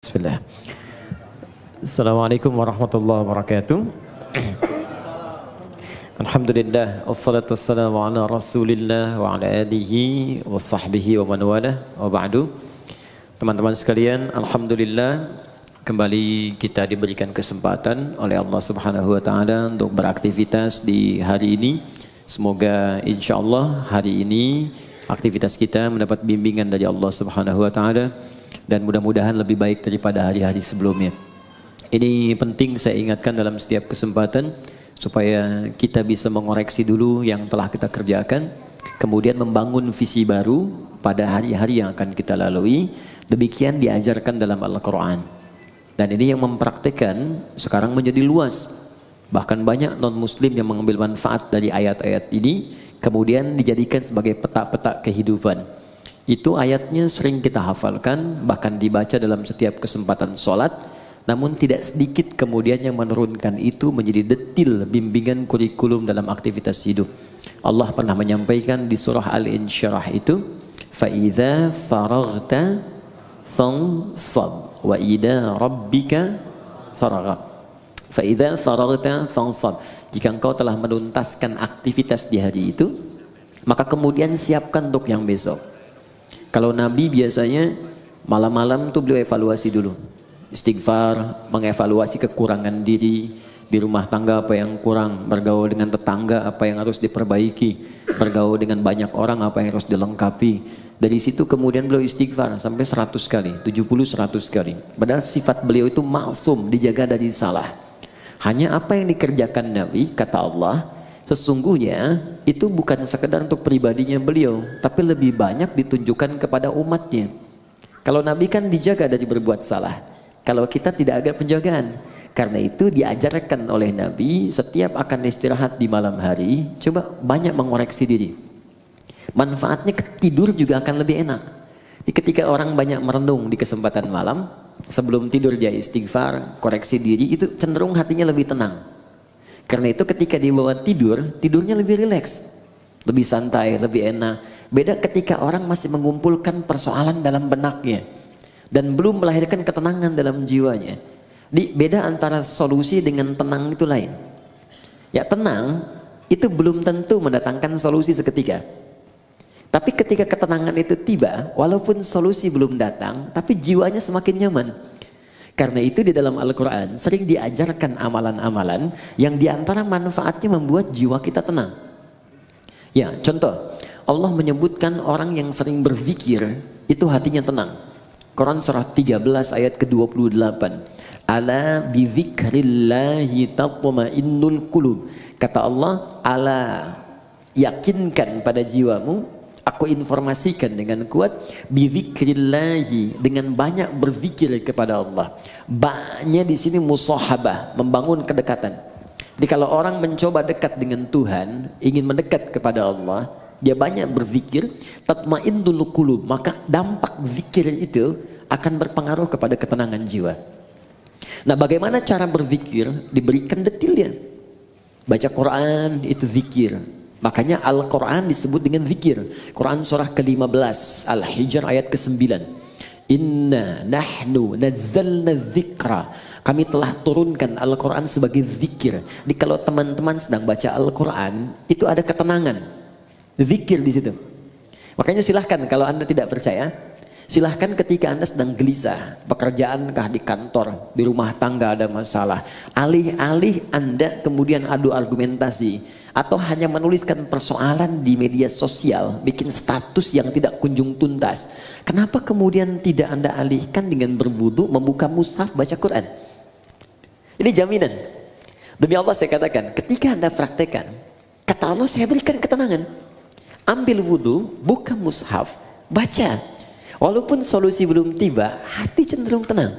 Bismillah. Assalamualaikum warahmatullahi wabarakatuh. Alhamdulillah, wassalatu wassalamu ala rasulillah wa ala alihi wa sahbihi wa man walah wa ba'du. Teman-teman sekalian, Alhamdulillah kembali kita diberikan kesempatan oleh Allah Subhanahu wa Ta'ala untuk beraktivitas di hari ini. Semoga insyaAllah hari ini aktivitas kita mendapat bimbingan dari Allah Subhanahu wa Ta'ala dan mudah-mudahan lebih baik daripada hari-hari sebelumnya. Ini penting saya ingatkan dalam setiap kesempatan supaya kita bisa mengoreksi dulu yang telah kita kerjakan, kemudian membangun visi baru pada hari-hari yang akan kita lalui. Demikian diajarkan dalam Al-Quran. Dan ini yang mempraktikkan sekarang menjadi luas. Bahkan banyak non-muslim yang mengambil manfaat dari ayat-ayat ini, kemudian dijadikan sebagai peta-peta kehidupan. Itu ayatnya sering kita hafalkan, bahkan dibaca dalam setiap kesempatan sholat. Namun tidak sedikit kemudian yang menurunkan itu menjadi detil bimbingan kurikulum dalam aktivitas hidup. Allah pernah menyampaikan di surah Al-Insyirah itu, فَإِذَا فَرَغْتَ فَانْصَبْ وَإِذَا رَبِّكَ فَرَغَ. فَإِذَا فَرَغْتَ فَانْصَبْ. Jika engkau telah menuntaskan aktivitas di hari itu, maka kemudian siapkan untuk yang besok. Kalau Nabi biasanya malam-malam tuh beliau evaluasi dulu. Istighfar, mengevaluasi kekurangan diri, di rumah tangga apa yang kurang, bergaul dengan tetangga apa yang harus diperbaiki, bergaul dengan banyak orang apa yang harus dilengkapi. Dari situ kemudian beliau istighfar sampai 100 kali, 70-100 kali. Padahal sifat beliau itu maksum, dijaga dari salah. Hanya apa yang dikerjakan Nabi, kata Allah, sesungguhnya itu bukan sekedar untuk pribadinya beliau, tapi lebih banyak ditunjukkan kepada umatnya. Kalau Nabi kan dijaga dari berbuat salah, kalau kita tidak ada penjagaan. Karena itu diajarkan oleh Nabi setiap akan istirahat di malam hari, coba banyak mengoreksi diri. Manfaatnya tidur juga akan lebih enak. Ketika orang banyak merenung di kesempatan malam, sebelum tidur dia istighfar, koreksi diri, itu cenderung hatinya lebih tenang. Karena itu ketika dibawa tidur, tidurnya lebih rileks, lebih santai, lebih enak. Beda ketika orang masih mengumpulkan persoalan dalam benaknya dan belum melahirkan ketenangan dalam jiwanya. Beda antara solusi dengan tenang itu lain. Ya, tenang itu belum tentu mendatangkan solusi seketika. Tapi ketika ketenangan itu tiba, walaupun solusi belum datang, tapi jiwanya semakin nyaman. Karena itu di dalam Al-Quran sering diajarkan amalan-amalan yang diantara manfaatnya membuat jiwa kita tenang. Ya, contoh, Allah menyebutkan orang yang sering berzikir itu hatinya tenang. Quran surah 13 ayat ke-28. Ala bizikrillahi tatma'innul qulub. Kata Allah, ala, yakinkan pada jiwamu, aku informasikan dengan kuat, bizikrillahi, dengan banyak berzikir kepada Allah. Ba-nya di sini musahabah, membangun kedekatan. Jadi kalau orang mencoba dekat dengan Tuhan, ingin mendekat kepada Allah, dia banyak berzikir, tatmainnul qulub, maka dampak zikir itu akan berpengaruh kepada ketenangan jiwa. Nah, bagaimana cara berzikir? Diberikan detilnya. Baca Quran itu zikir. Makanya Al-Quran disebut dengan zikir. Quran surah ke-15 Al-Hijr ayat ke-9. Inna nahnu nazzalna dzikra. Kami telah turunkan Al-Quran sebagai zikir. Jadi kalau teman-teman sedang baca Al-Quran, itu ada ketenangan, zikir di situ. Makanya silahkan kalau Anda tidak percaya, silahkan ketika Anda sedang gelisah, pekerjaankah di kantor, di rumah tangga ada masalah, alih-alih Anda kemudian adu argumentasi atau hanya menuliskan persoalan di media sosial, bikin status yang tidak kunjung tuntas, kenapa kemudian tidak Anda alihkan dengan berwudu, membuka mushaf, baca Quran? Ini jaminan. Demi Allah saya katakan, ketika Anda praktekkan, kata Allah saya berikan ketenangan. Ambil wudu, buka mushaf, baca. Walaupun solusi belum tiba, hati cenderung tenang.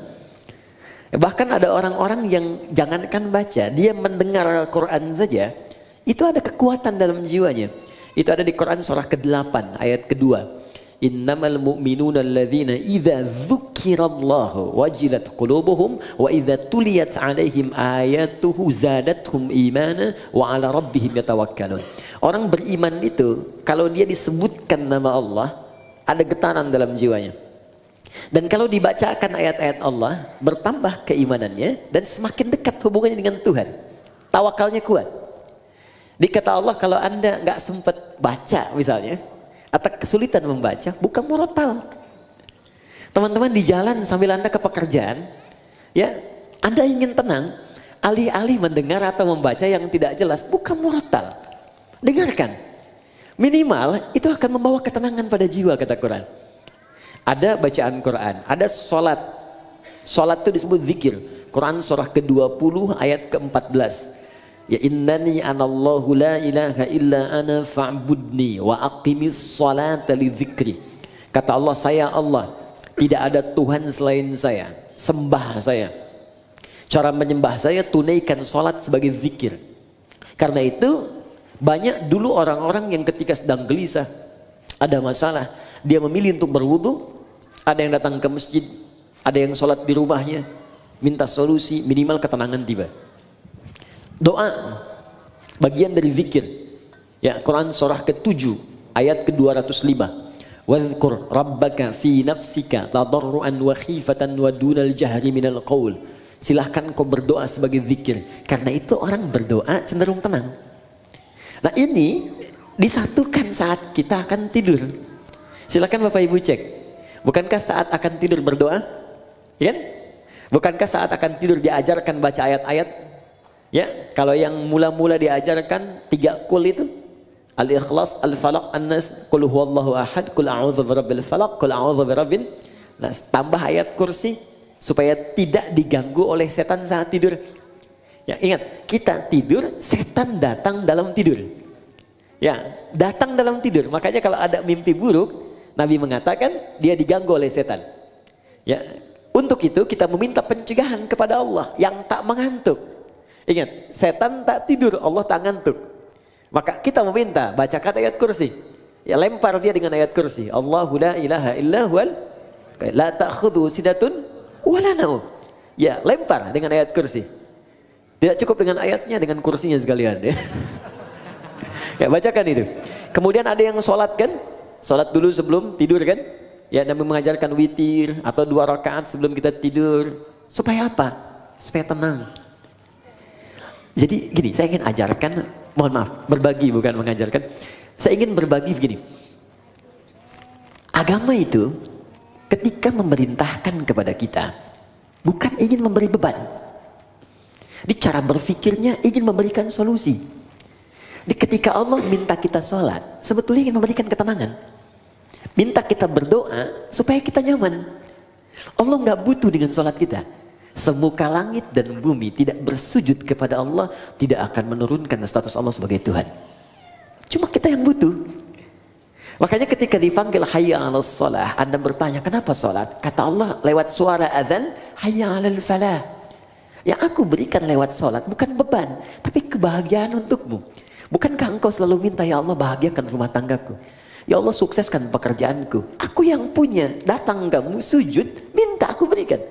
Bahkan ada orang-orang yang jangankan baca, dia mendengar Al-Quran saja, itu ada kekuatan dalam jiwanya. Itu ada di Quran surah ke-8 ayat kedua. Innamal mu'minuna alladzina idza dzukirallahu wajilat qulubuhum wa idza tuliyat alaihim ayatuhu zadatuhum imana wa ala rabbihim yatawakkalun. Orang beriman itu kalau dia disebutkan nama Allah, ada getaran dalam jiwanya. Dan kalau dibacakan ayat-ayat Allah, bertambah keimanannya dan semakin dekat hubungannya dengan Tuhan. Tawakalnya kuat. Dikata Allah, kalau Anda nggak sempat baca misalnya, atau kesulitan membaca, buka murotal. Teman-teman di jalan sambil Anda ke pekerjaan, ya, Anda ingin tenang, alih-alih mendengar atau membaca yang tidak jelas, buka murotal. Dengarkan. Minimal itu akan membawa ketenangan pada jiwa, kata Quran. Ada bacaan Quran, ada sholat. Sholat itu disebut zikir. Quran surah ke-20 ayat ke-14. Ya innani anallahu la ilaha illa ana fa'budni wa aqimis sholata li dzikri. Kata Allah, saya Allah, tidak ada Tuhan selain saya. Sembah saya. Cara menyembah saya, tunaikan sholat sebagai zikir. Karena itu banyak dulu orang-orang yang ketika sedang gelisah, ada masalah, dia memilih untuk berwudu. Ada yang datang ke masjid, ada yang sholat di rumahnya, minta solusi, minimal ketenangan tiba. Doa bagian dari zikir. Ya, Quran surah ke-7 ayat ke-205. Wadhkur rabbaka fi nafsika tadarruan wa khifatan wa dunal jahri minal qaul. Silahkan kau berdoa sebagai zikir. Karena itu orang berdoa cenderung tenang. Nah, ini disatukan saat kita akan tidur. Silakan Bapak Ibu cek. Bukankah saat akan tidur berdoa? Ya kan? Bukankah saat akan tidur diajarkan baca ayat-ayat? Ya, kalau yang mula-mula diajarkan 3 kul itu, Al-Ikhlas, Al-Falaq, An-Nas, Qul huwallahu ahad, Qul a'udzu birabbil falaq, Qul a'udzu birabbin nas. Tambah ayat kursi supaya tidak diganggu oleh setan saat tidur. Ya, ingat, kita tidur, setan datang dalam tidur. Ya, datang dalam tidur. Makanya kalau ada mimpi buruk, Nabi mengatakan dia diganggu oleh setan. Ya, untuk itu kita meminta pencegahan kepada Allah yang tak mengantuk. Ingat, setan tak tidur, Allah tak ngantuk. Maka kita meminta bacakan ayat kursi. Ya, lempar dia dengan ayat kursi. Allahu la ilaha illa huwal la ta'khudhu sidatun wala naum. Ya, lempar dengan ayat kursi. Tidak cukup dengan ayatnya, dengan kursinya sekalian. Ya, ya bacakan itu. Kemudian ada yang sholat kan? Sholat dulu sebelum tidur kan? Ya, Nabi mengajarkan witir atau 2 rakaat sebelum kita tidur. Supaya apa? Supaya tenang. Jadi gini, saya ingin ajarkan, mohon maaf, berbagi bukan mengajarkan. Saya ingin berbagi begini. Agama itu ketika memerintahkan kepada kita, bukan ingin memberi beban. Di cara berfikirnya ingin memberikan solusi. Di ketika Allah minta kita sholat, sebetulnya ingin memberikan ketenangan. Minta kita berdoa supaya kita nyaman. Allah nggak butuh dengan sholat kita. Semuka langit dan bumi tidak bersujud kepada Allah, tidak akan menurunkan status Allah sebagai Tuhan. Cuma kita yang butuh. Makanya ketika dipanggil hayya 'alas shalah, Anda bertanya kenapa sholat? Kata Allah lewat suara azan, hayya 'alal falah. Yang aku berikan lewat sholat bukan beban, tapi kebahagiaan untukmu. Bukankah engkau selalu minta, ya Allah bahagiakan rumah tanggaku, ya Allah sukseskan pekerjaanku. Aku yang punya, datang kamu sujud, minta aku berikan.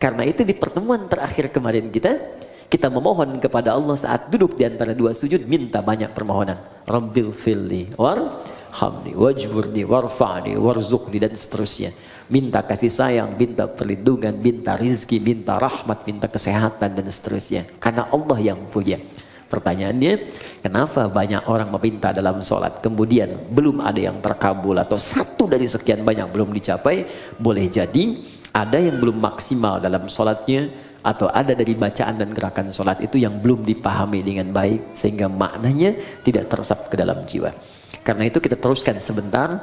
Karena itu di pertemuan terakhir kemarin kita memohon kepada Allah saat duduk di antara 2 sujud, minta banyak permohonan. Rabbil filli warhamni wajburni warfa'ni warzuqni, dan seterusnya. Minta kasih sayang, minta perlindungan, minta rizki, minta rahmat, minta kesehatan, dan seterusnya. Karena Allah yang punya. Pertanyaannya, kenapa banyak orang meminta dalam sholat kemudian belum ada yang terkabul, atau satu dari sekian banyak belum dicapai? Boleh jadi ada yang belum maksimal dalam sholatnya, atau ada dari bacaan dan gerakan sholat itu yang belum dipahami dengan baik, sehingga maknanya tidak teresap ke dalam jiwa. Karena itu kita teruskan sebentar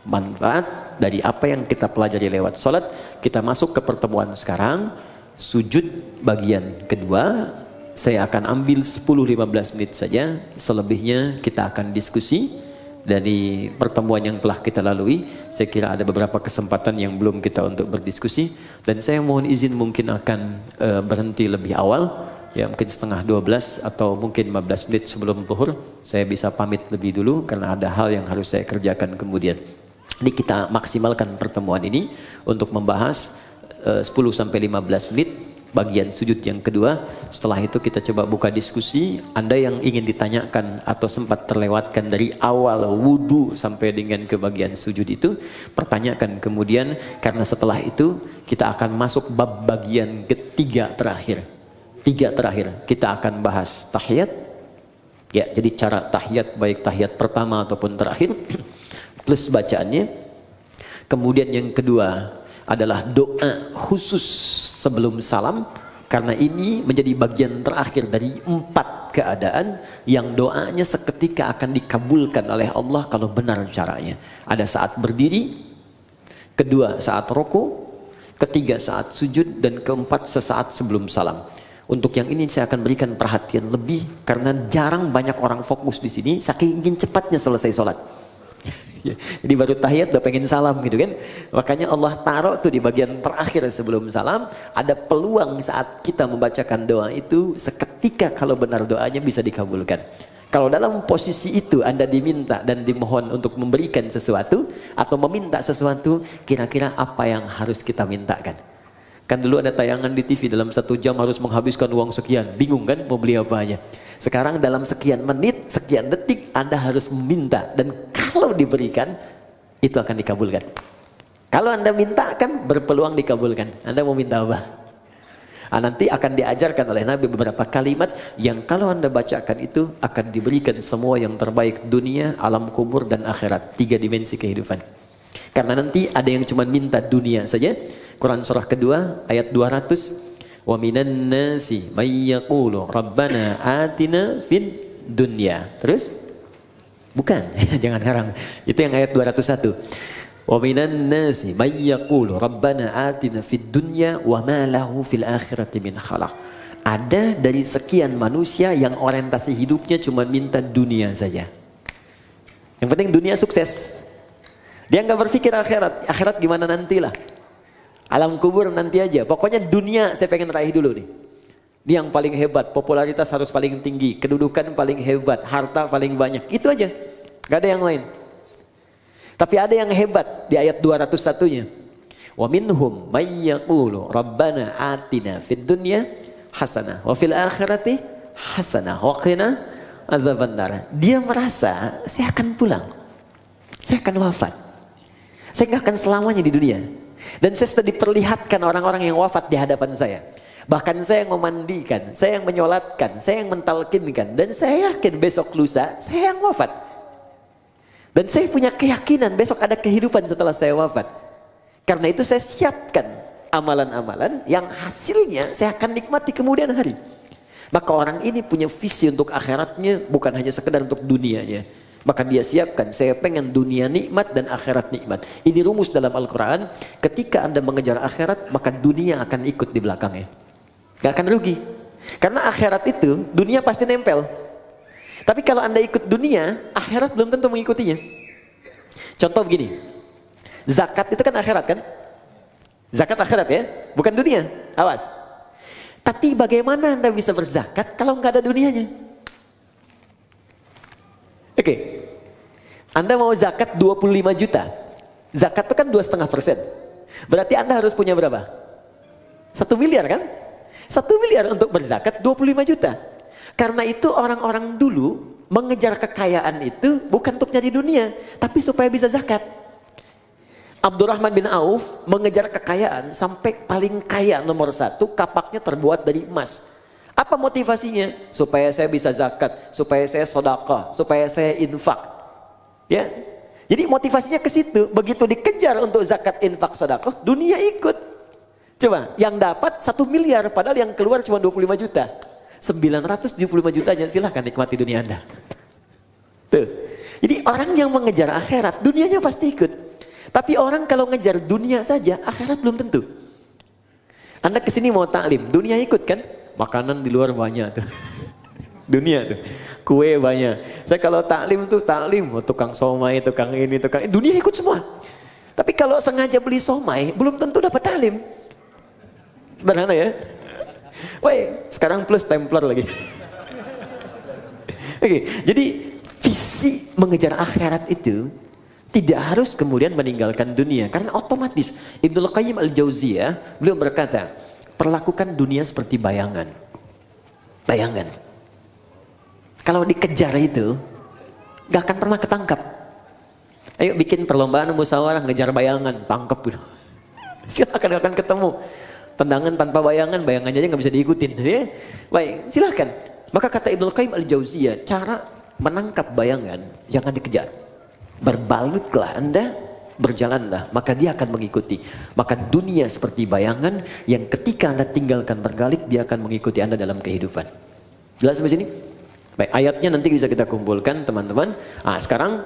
manfaat dari apa yang kita pelajari lewat sholat. Kita masuk ke pertemuan sekarang, sujud bagian kedua. Saya akan ambil 10-15 menit saja, selebihnya kita akan diskusi dari pertemuan yang telah kita lalui. Saya kira ada beberapa kesempatan yang belum kita untuk berdiskusi, dan saya mohon izin mungkin akan berhenti lebih awal, ya mungkin setengah 12 atau mungkin 15 menit sebelum zuhur. Saya bisa pamit lebih dulu karena ada hal yang harus saya kerjakan kemudian. Jadi kita maksimalkan pertemuan ini untuk membahas 10-15 menit bagian sujud yang kedua. Setelah itu kita coba buka diskusi. Anda yang ingin ditanyakan atau sempat terlewatkan dari awal wudhu sampai dengan ke bagian sujud itu, pertanyakan kemudian, karena setelah itu kita akan masuk bab bagian ketiga terakhir. Tiga terakhir kita akan bahas tahiyat. Ya, jadi cara tahiyat, baik tahiyat pertama ataupun terakhir plus bacaannya. Kemudian yang kedua adalah doa khusus sebelum salam, karena ini menjadi bagian terakhir dari 4 keadaan yang doanya seketika akan dikabulkan oleh Allah kalau benar caranya. Ada saat berdiri, kedua saat rukuk, ketiga saat sujud, dan keempat sesaat sebelum salam. Untuk yang ini saya akan berikan perhatian lebih karena jarang banyak orang fokus di sini, saking ingin cepatnya selesai sholat. Jadi baru tahiyat udah pengen salam gitu kan. Makanya Allah taruh tuh di bagian terakhir sebelum salam, ada peluang saat kita membacakan doa itu seketika kalau benar doanya bisa dikabulkan. Kalau dalam posisi itu Anda diminta dan dimohon untuk memberikan sesuatu atau meminta sesuatu, kira-kira apa yang harus kita mintakan? Kan dulu ada tayangan di TV dalam 1 jam harus menghabiskan uang sekian, bingung kan mau beli apa aja. Sekarang dalam sekian menit, sekian detik Anda harus meminta, dan kalau diberikan itu akan dikabulkan. Kalau Anda minta kan berpeluang dikabulkan. Anda mau minta apa? Nanti akan diajarkan oleh Nabi beberapa kalimat yang kalau Anda bacakan itu akan diberikan semua yang terbaik dunia, alam kubur, dan akhirat. 3 dimensi kehidupan. Karena nanti ada yang cuma minta dunia saja. Quran surah kedua ayat 200, wa minan nasi may yaqulu rabbana atina fid dunya. Terus bukan jangan heran, itu yang ayat 201. Wa minan nasi may yaqulu rabbana atina fid dunya wa ma lahu fil akhirati min khalaq. Ada dari sekian manusia yang orientasi hidupnya cuma minta dunia saja. Yang penting dunia sukses. Dia nggak berpikir akhirat. Akhirat gimana nantilah. Alam kubur nanti aja. Pokoknya dunia saya pengen raih dulu nih. Dia yang paling hebat, popularitas harus paling tinggi, kedudukan paling hebat, harta paling banyak. Itu aja. Gak ada yang lain. Tapi ada yang hebat di ayat 201-nya. Wa minhum may yaqulu rabbana atina fid dunya hasanah wa fil akhirati hasanah wa qina adzabannar. Dia merasa saya akan pulang. Saya akan wafat. Saya nggak akan selamanya di dunia. Dan saya sudah diperlihatkan orang-orang yang wafat di hadapan saya. Bahkan saya yang memandikan, saya yang menyolatkan, saya yang mentalkinkan. Dan saya yakin besok lusa, saya yang wafat. Dan saya punya keyakinan besok ada kehidupan setelah saya wafat. Karena itu saya siapkan amalan-amalan yang hasilnya saya akan nikmati kemudian hari. Maka orang ini punya visi untuk akhiratnya, bukan hanya sekedar untuk dunianya. Maka dia siapkan, saya pengen dunia nikmat dan akhirat nikmat. Ini rumus dalam Al-Quran. Ketika Anda mengejar akhirat, maka dunia akan ikut di belakangnya. Gak akan rugi. Karena akhirat itu, dunia pasti nempel. Tapi kalau Anda ikut dunia, akhirat belum tentu mengikutinya. Contoh begini, zakat itu kan akhirat kan? Zakat akhirat ya, bukan dunia. Awas. Tapi bagaimana Anda bisa berzakat kalau nggak ada dunianya? Oke, Anda mau zakat 25 juta. Zakat itu kan 2,5%. Berarti Anda harus punya berapa? 1 miliar kan? 1 miliar untuk berzakat 25 juta. Karena itu orang-orang dulu mengejar kekayaan itu bukan untuk nyari dunia, tapi supaya bisa zakat. Abdurrahman bin Auf mengejar kekayaan sampai paling kaya nomor 1, kapaknya terbuat dari emas. Apa motivasinya? Supaya saya bisa zakat, supaya saya sedekah, supaya saya infak. Ya. Jadi motivasinya ke situ. Begitu dikejar untuk zakat, infak, sedekah, dunia ikut. Coba, yang dapat 1 miliar padahal yang keluar cuma 25 juta. 975 jutanya silahkan nikmati dunia Anda. Tuh. Jadi orang yang mengejar akhirat, dunianya pasti ikut. Tapi orang kalau ngejar dunia saja, akhirat belum tentu. Anda kesini mau taklim, dunia ikut kan? Makanan di luar banyak tuh. Dunia tuh. Kue banyak. Saya kalau taklim tuh taklim, tukang somai, tukang ini, tukang ini. Dunia ikut semua. Tapi kalau sengaja beli somai, belum tentu dapat taklim. Sederhana ya. Woi, sekarang plus Templar lagi. Oke, jadi visi mengejar akhirat itu tidak harus kemudian meninggalkan dunia, karena otomatis Ibnu Qayyim al-Jauziyah beliau berkata, perlakukan dunia seperti bayangan. Bayangan. Kalau dikejar itu, gak akan pernah ketangkap. Ayo bikin perlombaan musyawarah ngejar bayangan, tangkap gitu. Silakan akan ketemu. Tendangan tanpa bayangan, bayangannya aja nggak bisa diikutin. Ya? Baik, silakan. Maka kata Ibnu Qayyim Al-Jauziyah, cara menangkap bayangan jangan dikejar. Berbalutlah Anda, berjalanlah, maka dia akan mengikuti. Maka dunia seperti bayangan yang ketika Anda tinggalkan berkalik, dia akan mengikuti Anda dalam kehidupan. Jelas sampai sini? Baik, ayatnya nanti bisa kita kumpulkan teman-teman. Sekarang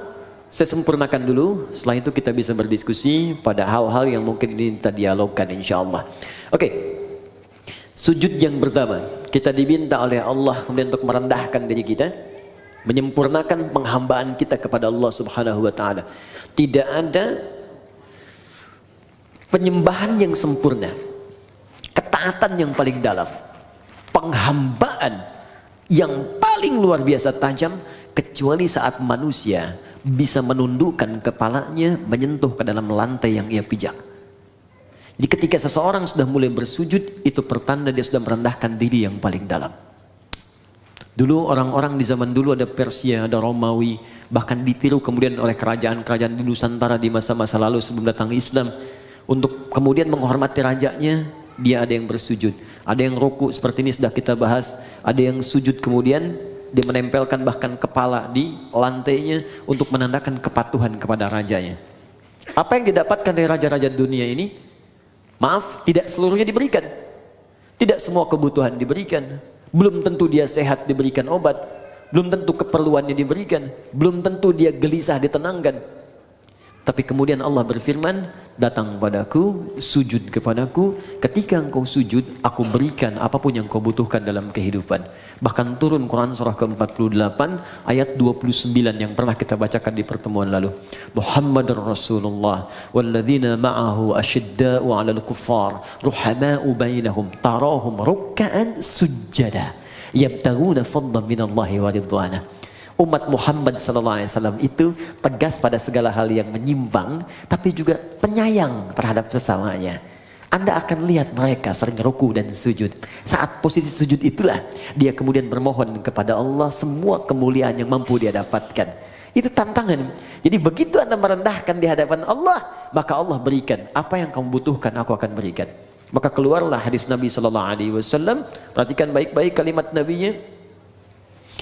saya sempurnakan dulu, setelah itu kita bisa berdiskusi pada hal-hal yang mungkin ini kita dialogkan insya-Allah. Oke. Sujud yang pertama, kita diminta oleh Allah kemudian untuk merendahkan diri kita, menyempurnakan penghambaan kita kepada Allah Subhanahu wa taala. Tidak ada penyembahan yang sempurna, ketaatan yang paling dalam, penghambaan yang paling luar biasa tajam kecuali saat manusia bisa menundukkan kepalanya menyentuh ke dalam lantai yang ia pijak. Jadi ketika seseorang sudah mulai bersujud, itu pertanda dia sudah merendahkan diri yang paling dalam. Dulu orang-orang di zaman dulu ada Persia, ada Romawi, bahkan ditiru kemudian oleh kerajaan-kerajaan di Nusantara di masa-masa lalu sebelum datang Islam. Untuk kemudian menghormati rajanya, dia ada yang bersujud, ada yang ruku seperti ini sudah kita bahas, ada yang sujud kemudian dia menempelkan bahkan kepala di lantainya untuk menandakan kepatuhan kepada rajanya. Apa yang didapatkan dari raja-raja dunia ini? Maaf, tidak seluruhnya diberikan. Tidak semua kebutuhan diberikan. Belum tentu dia sehat diberikan obat. Belum tentu keperluannya diberikan. Belum tentu dia gelisah ditenangkan. Tapi kemudian Allah berfirman, datang padaku, sujud kepadaku, ketika engkau sujud, aku berikan apapun yang kau butuhkan dalam kehidupan. Bahkan turun Quran surah ke-48 ayat 29 yang pernah kita bacakan di pertemuan lalu. Muhammadur Rasulullah walladzina ma'ahu asyidda'u 'alal kuffar ruhama'u bainahum tarahum ruk'an sujjada yabtaghuna fadlan minallahi wa ridwana. Umat Muhammad SAW itu tegas pada segala hal yang menyimpang, tapi juga penyayang terhadap sesamanya. Anda akan lihat mereka sering ruku dan sujud. Saat posisi sujud itulah dia kemudian bermohon kepada Allah semua kemuliaan yang mampu dia dapatkan. Itu tantangan. Jadi begitu Anda merendahkan di hadapan Allah, maka Allah berikan apa yang kamu butuhkan, aku akan berikan. Maka keluarlah hadis Nabi SAW. Perhatikan baik-baik kalimat Nabinya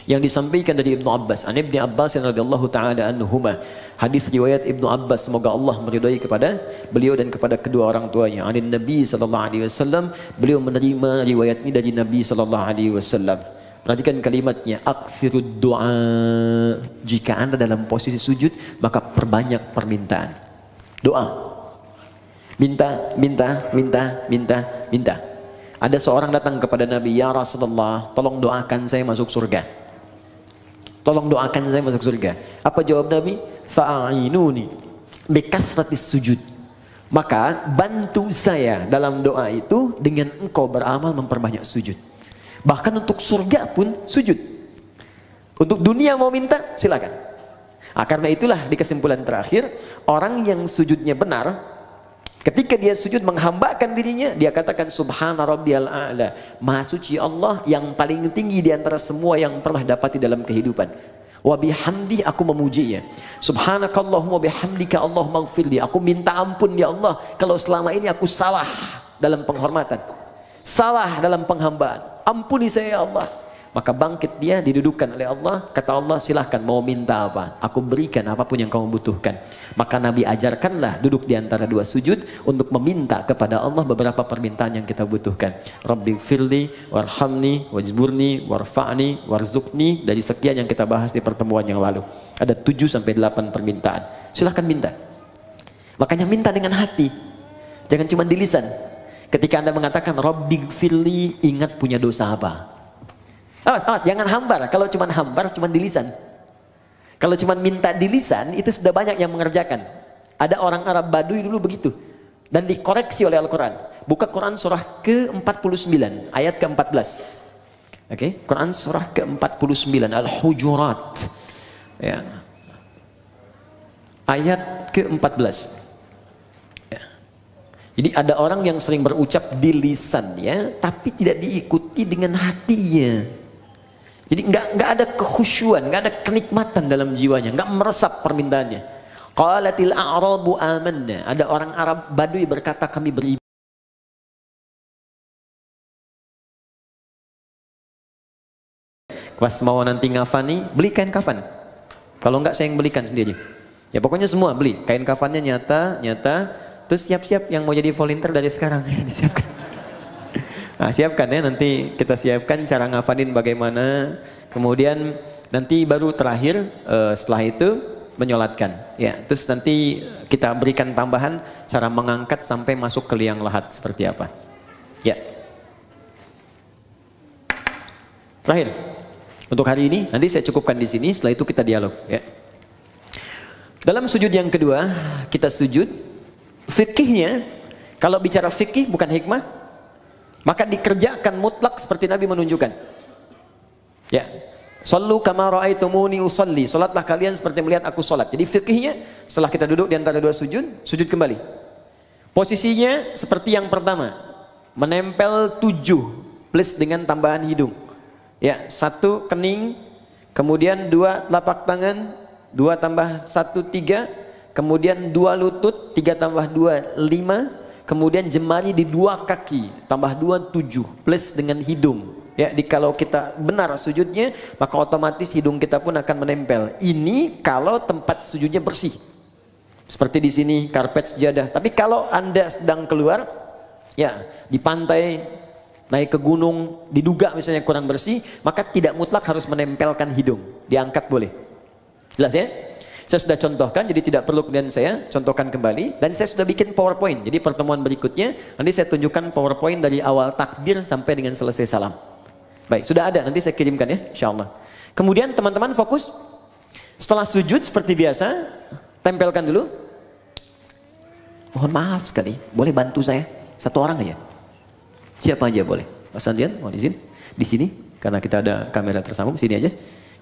yang disampaikan dari Ibnu Abbas. An Ibnu Abbas radhiyallahu taala anhuma. Hadis riwayat Ibnu Abbas, semoga Allah meridai kepada beliau dan kepada kedua orang tuanya. Anin Nabi sallallahu alaihi wasallam, beliau menerima riwayat ini dari Nabi sallallahu alaihi wasallam. Perhatikan kalimatnya, aktsirud du'a. Jika Anda dalam posisi sujud, maka perbanyak permintaan. Doa. Minta, minta, minta, minta, minta. Ada seorang datang kepada Nabi, ya Rasulullah, tolong doakan saya masuk surga. Tolong doakan saya masuk surga. Apa jawab Nabi? Fa'inuni bikasratis sujud. Maka bantu saya dalam doa itu dengan engkau beramal memperbanyak sujud. Bahkan untuk surga pun sujud. Untuk dunia mau minta, silakan. Karena itulah di kesimpulan terakhir, orang yang sujudnya benar, ketika dia sujud menghambakan dirinya, dia katakan subhana rabbiyal a'la, maha suci Allah yang paling tinggi di antara semua yang pernah dapati dalam kehidupan. Wa bihamdi, aku memujinya. Subhanakallahumma bihamdika Allahumma ighfirli, aku minta ampun ya Allah kalau selama ini aku salah dalam penghormatan, salah dalam penghambaan. Ampuni saya ya Allah. Maka bangkit dia, didudukkan oleh Allah. Kata Allah, silahkan mau minta apa, aku berikan apapun yang kamu butuhkan. Maka Nabi ajarkanlah duduk di antara dua sujud untuk meminta kepada Allah beberapa permintaan yang kita butuhkan. Rabbi firli, warhamni, wajburni, warfa'ni, warzukni. Dari sekian yang kita bahas di pertemuan yang lalu, ada 7-8 permintaan. Silahkan minta. Makanya minta dengan hati, jangan cuma di lisan. Ketika Anda mengatakan Rabbi firli, ingat punya dosa apa. Awas, jangan hambar. Kalau cuma hambar, cuma di lisan. Kalau cuma minta di lisan, itu sudah banyak yang mengerjakan. Ada orang Arab Baduy dulu begitu. Dan dikoreksi oleh Al-Quran. Buka Quran surah ke-49, ayat ke-14. Oke, Quran surah ke-49, Al-Hujurat. Ya. Ayat ke-14. Ya. Jadi ada orang yang sering berucap di lisannya, tapi tidak diikuti dengan hatinya. Jadi nggak ada kekhusyuan, nggak ada kenikmatan dalam jiwanya, nggak meresap permintaannya. Qalatil a'rabu amanna. Ada orang Arab Badui berkata kami beriman. Pas mau nanti ngafani, beli kain kafan. Kalau enggak saya yang belikan sendiri. Ya pokoknya semua beli. Kain kafannya nyata. Terus siap-siap yang mau jadi volunteer dari sekarang ya disiapkan. Nah, siapkan ya, nanti kita siapkan cara ngafanin bagaimana. Kemudian nanti baru terakhir setelah itu menyolatkan. Ya, terus nanti kita berikan tambahan cara mengangkat sampai masuk ke liang lahat seperti apa. Ya. Terakhir. Untuk hari ini, nanti saya cukupkan di sini, setelah itu kita dialog. Ya. Dalam sujud yang kedua, kita sujud, fikihnya, kalau bicara fikih bukan hikmah, maka dikerjakan mutlak seperti Nabi menunjukkan. Ya, sallu kama ra'aitumuni usalli, salatlah kalian seperti melihat aku salat. Jadi fikihnya, setelah kita duduk di antara dua sujud, sujud kembali. Posisinya seperti yang pertama, menempel 7 plus dengan tambahan hidung. Ya, 1 kening, kemudian 2 telapak tangan, 2 tambah 1 3, kemudian 2 lutut, 3 tambah 2 5, kemudian jemari di 2 kaki, tambah 2 7 plus dengan hidung. Ya, kalau kita benar sujudnya, maka otomatis hidung kita pun akan menempel. Ini kalau tempat sujudnya bersih. Seperti di sini karpet sejadah. Tapi kalau Anda sedang keluar, ya, di pantai, naik ke gunung, diduga misalnya kurang bersih, maka tidak mutlak harus menempelkan hidung, diangkat boleh. Jelas ya? Saya sudah contohkan, jadi tidak perlu kemudian saya contohkan kembali, dan saya sudah bikin PowerPoint. Jadi pertemuan berikutnya nanti saya tunjukkan PowerPoint dari awal takbir sampai dengan selesai salam. Baik, sudah ada, nanti saya kirimkan ya, insyaallah. Kemudian teman-teman fokus, setelah sujud seperti biasa, tempelkan dulu. Mohon maaf sekali, boleh bantu saya? 1 orang aja. Siapa aja boleh. Mas Andrian, mohon izin. Di sini, karena kita ada kamera tersambung, sini aja.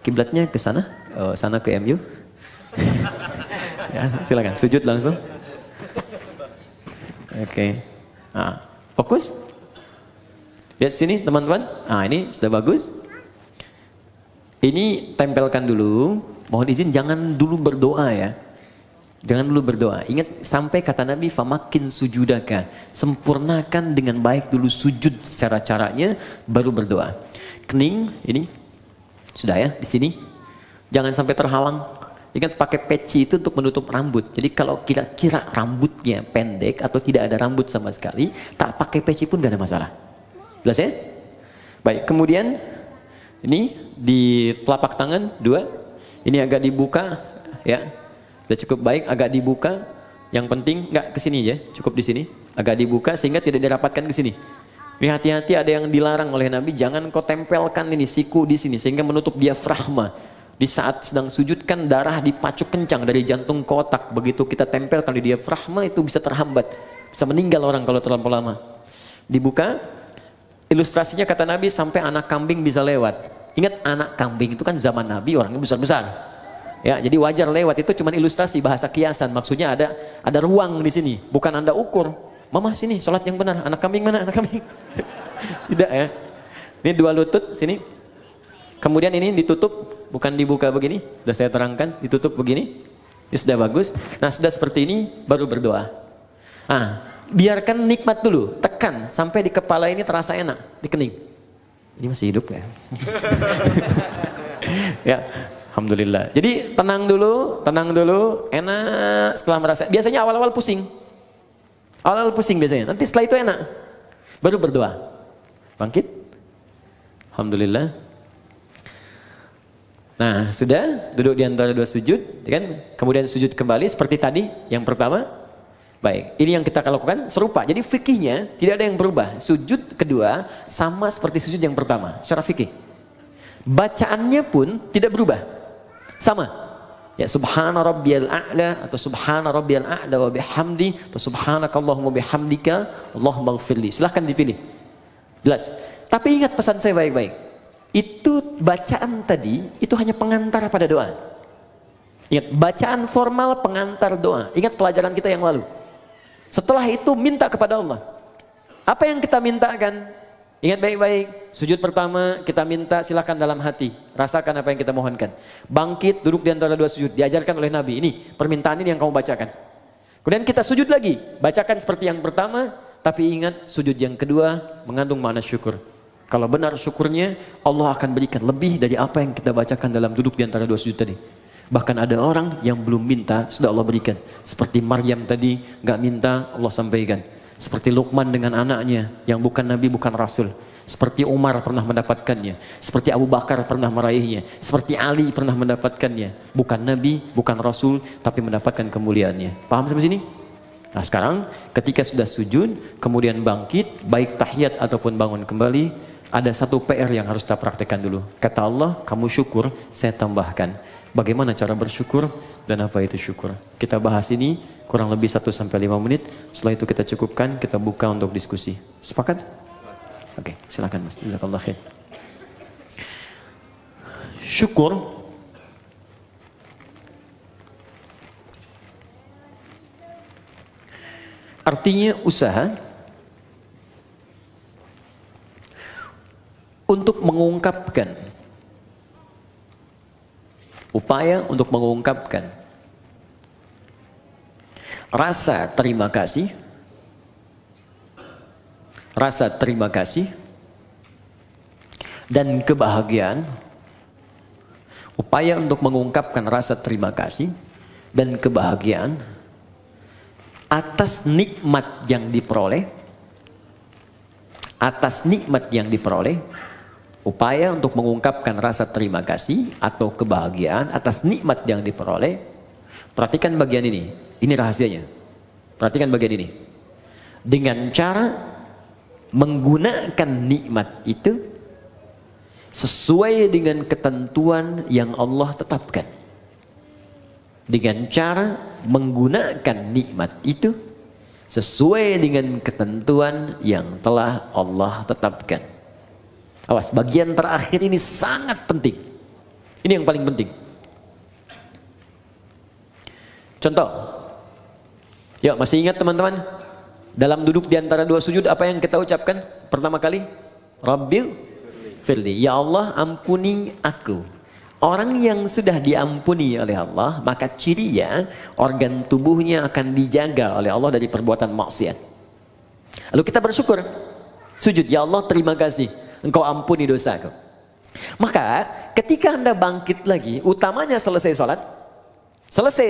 Kiblatnya ke sana, sana ke MU. Ya, silakan, sujud langsung. Oke. Nah, fokus. Lihat sini teman-teman. Nah, ini sudah bagus. Ini tempelkan dulu. Mohon izin, jangan dulu berdoa ya. Jangan dulu berdoa. Ingat sampai kata Nabi, famakin sujudaka, sempurnakan dengan baik dulu sujud secara caranya, baru berdoa. Kening ini sudah ya di sini. Jangan sampai terhalang. Ingat pakai peci itu untuk menutup rambut. Jadi kalau kira-kira rambutnya pendek atau tidak ada rambut sama sekali, tak pakai peci pun gak ada masalah. Jelas ya? Baik. Kemudian ini di telapak tangan 2. Ini agak dibuka ya. Sudah cukup baik, agak dibuka. Yang penting nggak ke sini ya, cukup di sini. Agak dibuka sehingga tidak dirapatkan ke sini. Ini hati-hati, ada yang dilarang oleh Nabi, jangan kau tempelkan ini siku di sini sehingga menutup diafragma. Di saat sedang sujud kan darah dipacu kencang dari jantung ke otak. Begitu kita tempelkan di diafragma itu bisa terhambat, bisa meninggal orang kalau terlalu lama. Dibuka. Ilustrasinya kata Nabi sampai anak kambing bisa lewat. Ingat anak kambing itu kan zaman Nabi orangnya besar-besar. Ya, jadi wajar lewat, itu cuma ilustrasi bahasa kiasan. Maksudnya ada ruang di sini, bukan Anda ukur. Mama sini, sholat yang benar. Anak kambing mana? Anak kambing. Tidak ya. Ini 2 lutut sini. Kemudian ini ditutup, bukan dibuka begini. Sudah saya terangkan, ditutup begini. Ini sudah bagus. Nah, sudah seperti ini baru berdoa. Nah, biarkan nikmat dulu, tekan sampai di kepala ini terasa enak, di kening. Ini masih hidup ya. Ya. Alhamdulillah. Jadi tenang dulu, enak. Setelah merasa, biasanya awal-awal pusing. Awal-awal pusing biasanya. Nanti setelah itu enak. Baru berdoa. Bangkit. Alhamdulillah. Nah, sudah duduk di antara 2 sujud, kan? Kemudian sujud kembali seperti tadi yang pertama. Baik, ini yang kita lakukan serupa. Jadi fikihnya tidak ada yang berubah. Sujud kedua sama seperti sujud yang pertama. Secara fikih. Bacaannya pun tidak berubah. Sama. Ya, subhana rabbiyal a'la atau subhana rabbiyal a'la wa bihamdi atau subhanakallahumma bihamdika Allahumma ighfirli. Silahkan dipilih. Jelas. Tapi ingat pesan saya baik-baik. Itu bacaan tadi itu hanya pengantar pada doa. Ingat, bacaan formal pengantar doa. Ingat pelajaran kita yang lalu. Setelah itu minta kepada Allah. Apa yang kita mintakan? Ingat baik-baik, sujud pertama kita minta silakan dalam hati, rasakan apa yang kita mohonkan. Bangkit, duduk di antara dua sujud, diajarkan oleh Nabi. Ini permintaan ini yang kamu bacakan. Kemudian kita sujud lagi, bacakan seperti yang pertama, tapi ingat sujud yang kedua mengandung makna syukur. Kalau benar syukurnya, Allah akan berikan lebih dari apa yang kita bacakan dalam duduk di antara dua sujud tadi. Bahkan ada orang yang belum minta, sudah Allah berikan. Seperti Maryam tadi, gak minta, Allah sampaikan. Seperti Luqman dengan anaknya, yang bukan Nabi, bukan Rasul. Seperti Umar pernah mendapatkannya. Seperti Abu Bakar pernah meraihnya. Seperti Ali pernah mendapatkannya. Bukan Nabi, bukan Rasul, tapi mendapatkan kemuliaannya. Paham sampai sini? Nah sekarang, ketika sudah sujud, kemudian bangkit, baik tahiyat ataupun bangun kembali, ada satu PR yang harus kita praktekkan dulu. Kata Allah, kamu syukur, saya tambahkan. Bagaimana cara bersyukur dan apa itu syukur? Kita bahas ini kurang lebih 1-5 menit. Setelah itu kita cukupkan, kita buka untuk diskusi. Sepakat? Oke, silakan Mas. Jazakallah khair. Syukur artinya usaha untuk mengungkapkan, upaya untuk mengungkapkan rasa terima kasih, dan kebahagiaan. Upaya untuk mengungkapkan rasa terima kasih dan kebahagiaan atas nikmat yang diperoleh, upaya untuk mengungkapkan rasa terima kasih atau kebahagiaan atas nikmat yang diperoleh. Perhatikan bagian ini rahasianya. Perhatikan bagian ini. Dengan cara menggunakan nikmat itu sesuai dengan ketentuan yang Allah tetapkan. Dengan cara menggunakan nikmat itu sesuai dengan ketentuan yang telah Allah tetapkan. Awas, bagian terakhir ini sangat penting. Ini yang paling penting. Contoh. Yuk, masih ingat teman-teman? Dalam duduk di antara dua sujud, apa yang kita ucapkan pertama kali? Rabbil firli. Ya Allah, ampuni aku. Orang yang sudah diampuni oleh Allah, maka cirinya organ tubuhnya akan dijaga oleh Allah dari perbuatan maksiat. Lalu kita bersyukur. Sujud, ya Allah terima kasih. Engkau ampuni dosaku. Maka ketika Anda bangkit lagi, utamanya selesai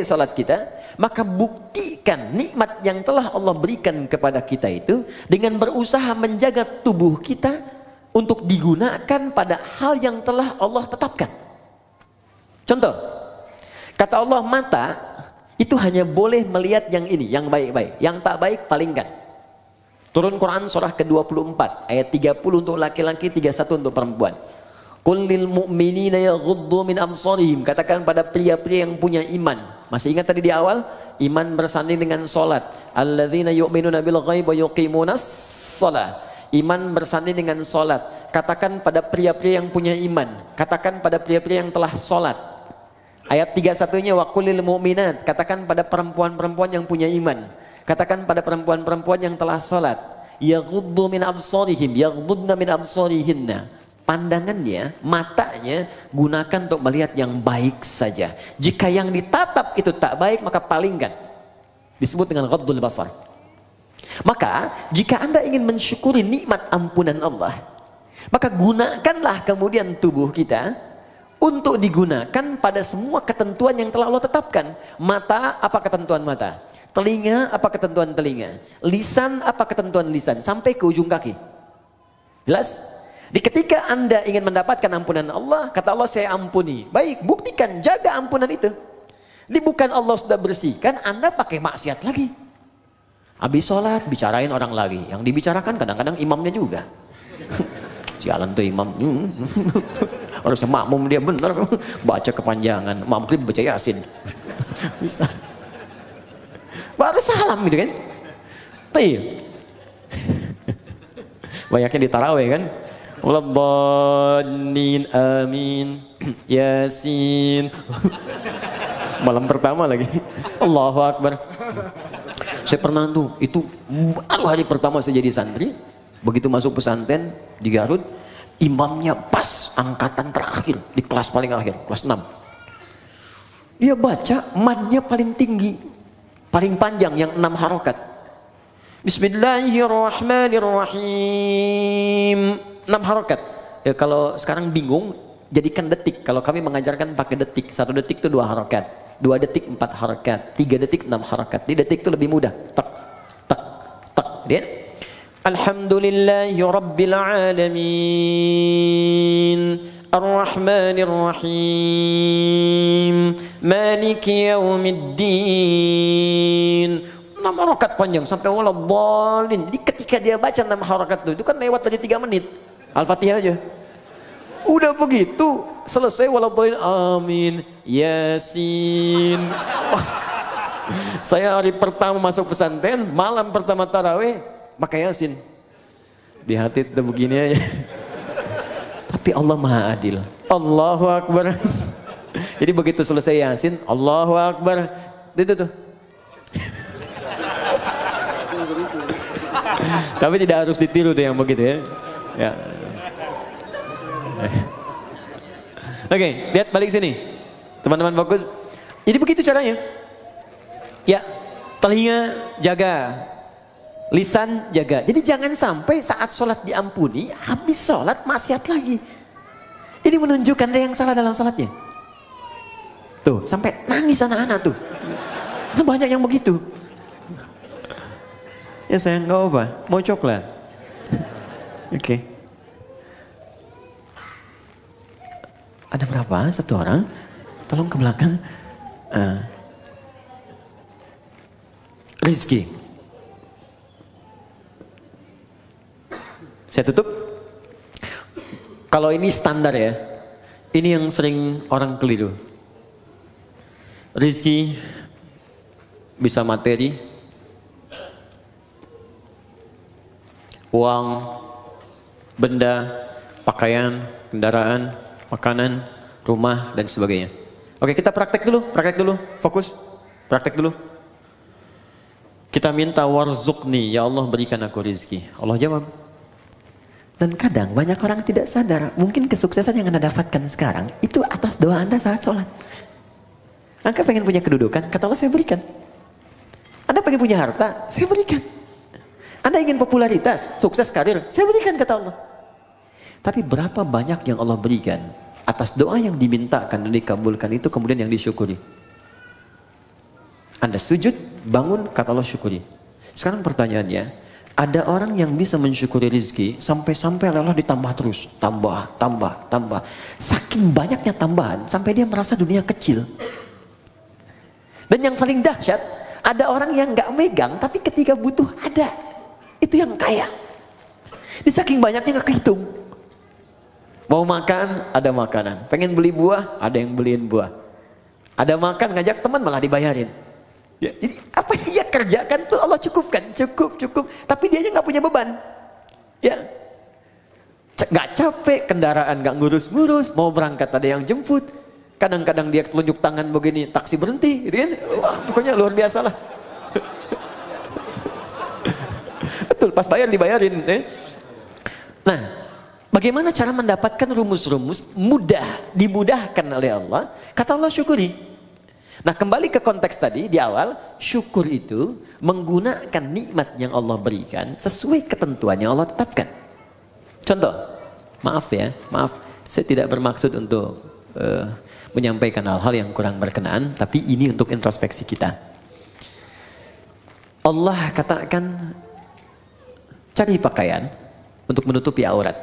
sholat kita, maka buktikan nikmat yang telah Allah berikan kepada kita itu dengan berusaha menjaga tubuh kita untuk digunakan pada hal yang telah Allah tetapkan. Contoh, kata Allah, mata itu hanya boleh melihat yang ini, yang baik-baik, yang tak baik palingkan. Turun Quran surah ke-24 ayat 30 untuk laki-laki, 31 untuk perempuan. Qul lil mu'minina yaghuddu min absarihim. Katakan pada pria-pria yang punya iman. Masih ingat tadi di awal? Iman bersanding dengan salat. Alladzina yu'minuna bil ghaib wa yuqimunas shalah. Iman bersanding dengan salat. Katakan pada pria-pria yang punya iman. Katakan pada pria-pria yang telah salat. Ayat 31-nya wa qul lil mu'minat. Katakan pada perempuan-perempuan yang punya iman. Katakan pada perempuan-perempuan yang telah salat, yaghuddu min absarihim, yaghuddna min absarihinna. Pandangannya, matanya gunakan untuk melihat yang baik saja. Jika yang ditatap itu tak baik, maka palingkan. Disebut dengan ghaddul basar. Maka jika Anda ingin mensyukuri nikmat ampunan Allah, maka gunakanlah kemudian tubuh kita untuk digunakan pada semua ketentuan yang telah Allah tetapkan. Mata, apa ketentuan mata? Telinga, apa ketentuan telinga? Lisan, apa ketentuan lisan? Sampai ke ujung kaki. Jelas? Di ketika Anda ingin mendapatkan ampunan Allah, kata Allah, saya ampuni. Baik, buktikan, jaga ampunan itu. Di bukan Allah sudah bersihkan, Anda pakai maksiat lagi. Habis sholat, bicarain orang lagi. Yang dibicarakan kadang-kadang imamnya juga. Sialan tuh imam. Harusnya makmum dia benar. Baca kepanjangan. Maghrib baca Yasin. Bisa. Baru salam gitu kan. Tayyib. Banyaknya di tarawih kan. Waladhdallin amin. Yasin. Malam pertama lagi. Allahu Akbar. Saya pernah tuh, itu baru hari pertama saya jadi santri, begitu masuk pesantren di Garut, imamnya pas angkatan terakhir di kelas paling akhir, kelas 6. Dia baca madnya paling tinggi, paling panjang yang 6 harokat. Bismillahirrahmanirrahim. 6 harokat. Ya, kalau sekarang bingung, jadikan detik. Kalau kami mengajarkan pakai detik. 1 detik itu 2 harokat. 2 detik 4 harokat. 3 detik 6 harokat. Di detik itu lebih mudah. Tak, tak, tak. Lihat. Alhamdulillahi Rabbil Alamin. Ar-Rahmanir-Rahim. Maliki Yaumiddin. 6 harokat panjang sampai waladhdallin. Jadi ketika dia baca 6 harokat itu kan lewat dari 3 menit. Al-Fatihah aja. Udah begitu selesai waladhdallin amin Yasin. Saya hari pertama masuk pesantren, malam pertama tarawih pakai Yasin. Di hati itu begini aja. Tapi Allah Maha Adil. Allahu Akbar. Jadi begitu selesai Yasin, Allahu Akbar. Itu tuh. Tapi tidak harus ditiru tuh yang begitu ya. Ya. Oke, lihat balik sini. Teman-teman fokus. Jadi begitu caranya. Ya, telinga jaga, lisan jaga. Jadi jangan sampai saat sholat diampuni, habis sholat maksiat lagi. Ini menunjukkan ada yang salah dalam sholatnya. Tuh, sampai nangis anak-anak tuh. Banyak yang begitu. Ya sayang, nggak apa, mau coklat. Oke. Ada berapa? 1 orang? Tolong ke belakang. Rizki. Saya tutup. Kalau ini standar ya. Ini yang sering orang keliru. Rizki bisa materi, uang, benda, pakaian, kendaraan, makanan, rumah, dan sebagainya. Oke, kita praktek dulu, fokus, praktek dulu. Kita minta warzuqni, ya Allah berikan aku rizki. Allah jawab. Dan kadang banyak orang tidak sadar, mungkin kesuksesan yang Anda dapatkan sekarang, itu atas doa Anda saat sholat. Anda pengen punya kedudukan, kata Allah saya berikan. Anda pengen punya harta, saya berikan. Anda ingin popularitas, sukses karir, saya berikan kata Allah. Tapi berapa banyak yang Allah berikan atas doa yang dimintakan dan dikabulkan itu kemudian yang disyukuri. Anda sujud, bangun, kata Allah syukuri. Sekarang pertanyaannya, ada orang yang bisa mensyukuri rezeki sampai-sampai Allah ditambah terus, tambah. Saking banyaknya tambahan sampai dia merasa dunia kecil. Dan yang paling dahsyat, ada orang yang nggak megang tapi ketika butuh ada. Itu yang kaya. Di saking banyaknya nggak kehitung. Mau makan, ada makanan. Pengen beli buah, ada yang beliin buah. Ada makan, ngajak teman malah dibayarin. Ya, jadi apa yang dia kerjakan tuh Allah cukupkan, cukup. Tapi dia aja nggak punya beban. Ya, nggak capek, kendaraan nggak ngurus-ngurus. Mau berangkat ada yang jemput. Kadang-kadang dia telunjuk tangan begini, taksi berhenti. Gitu kan? Wah, pokoknya luar biasa lah. Betul, pas bayar dibayarin. Nah, bagaimana cara mendapatkan rumus-rumus dimudahkan oleh Allah? Kata Allah syukuri. Nah, kembali ke konteks tadi di awal, syukur itu menggunakan nikmat yang Allah berikan sesuai ketentuan yang Allah tetapkan. Contoh, maaf, saya tidak bermaksud untuk menyampaikan hal-hal yang kurang berkenaan, tapi ini untuk introspeksi kita. Allah katakan, cari pakaian untuk menutupi aurat.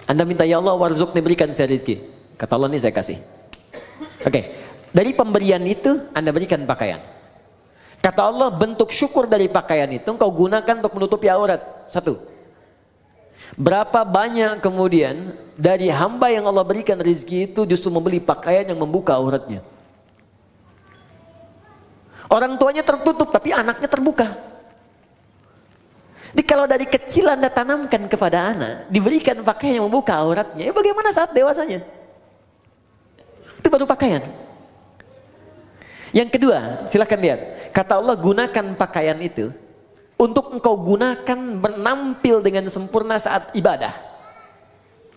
Anda minta, ya Allah warzuqni, berikan saya rezeki. Kata Allah, ini saya kasih. Oke, dari pemberian itu Anda berikan pakaian. Kata Allah, bentuk syukur dari pakaian itu engkau gunakan untuk menutupi aurat. 1. Berapa banyak kemudian dari hamba yang Allah berikan rezeki itu justru membeli pakaian yang membuka auratnya. Orang tuanya tertutup tapi anaknya terbuka. Jadi kalau dari kecil Anda tanamkan kepada anak, diberikan pakaian yang membuka auratnya, ya bagaimana saat dewasanya? Itu baru pakaian. Yang kedua, silakan lihat. Kata Allah, gunakan pakaian itu untuk engkau gunakan menampil dengan sempurna saat ibadah.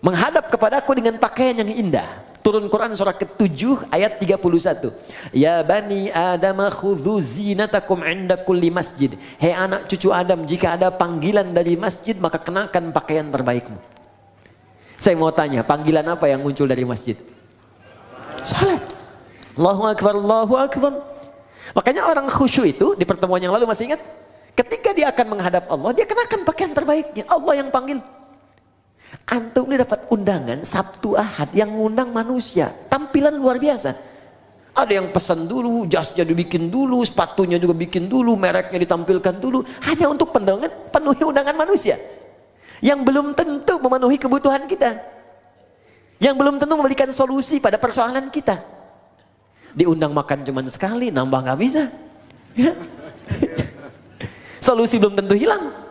Menghadap kepadaku dengan pakaian yang indah. Turun Quran surah ke-7 ayat 31. Ya bani Adam khudhu zinatakum 'inda kulli masjid. Hei anak cucu Adam, jika ada panggilan dari masjid maka kenakan pakaian terbaikmu. Saya mau tanya, panggilan apa yang muncul dari masjid? Salat. Allahu akbar, Allahu akbar. Makanya orang khusyuk itu di pertemuan yang lalu masih ingat? Ketika dia akan menghadap Allah, dia kenakan pakaian terbaiknya. Allah yang panggil. Antum ini dapat undangan Sabtu Ahad yang ngundang manusia, tampilan luar biasa. Ada yang pesan dulu, jasnya dibikin dulu, sepatunya juga bikin dulu, mereknya ditampilkan dulu, hanya untuk penuhi undangan manusia yang belum tentu memenuhi kebutuhan kita, yang belum tentu memberikan solusi pada persoalan kita. Diundang makan cuma sekali, nambah nggak bisa, ya. Solusi belum tentu hilang.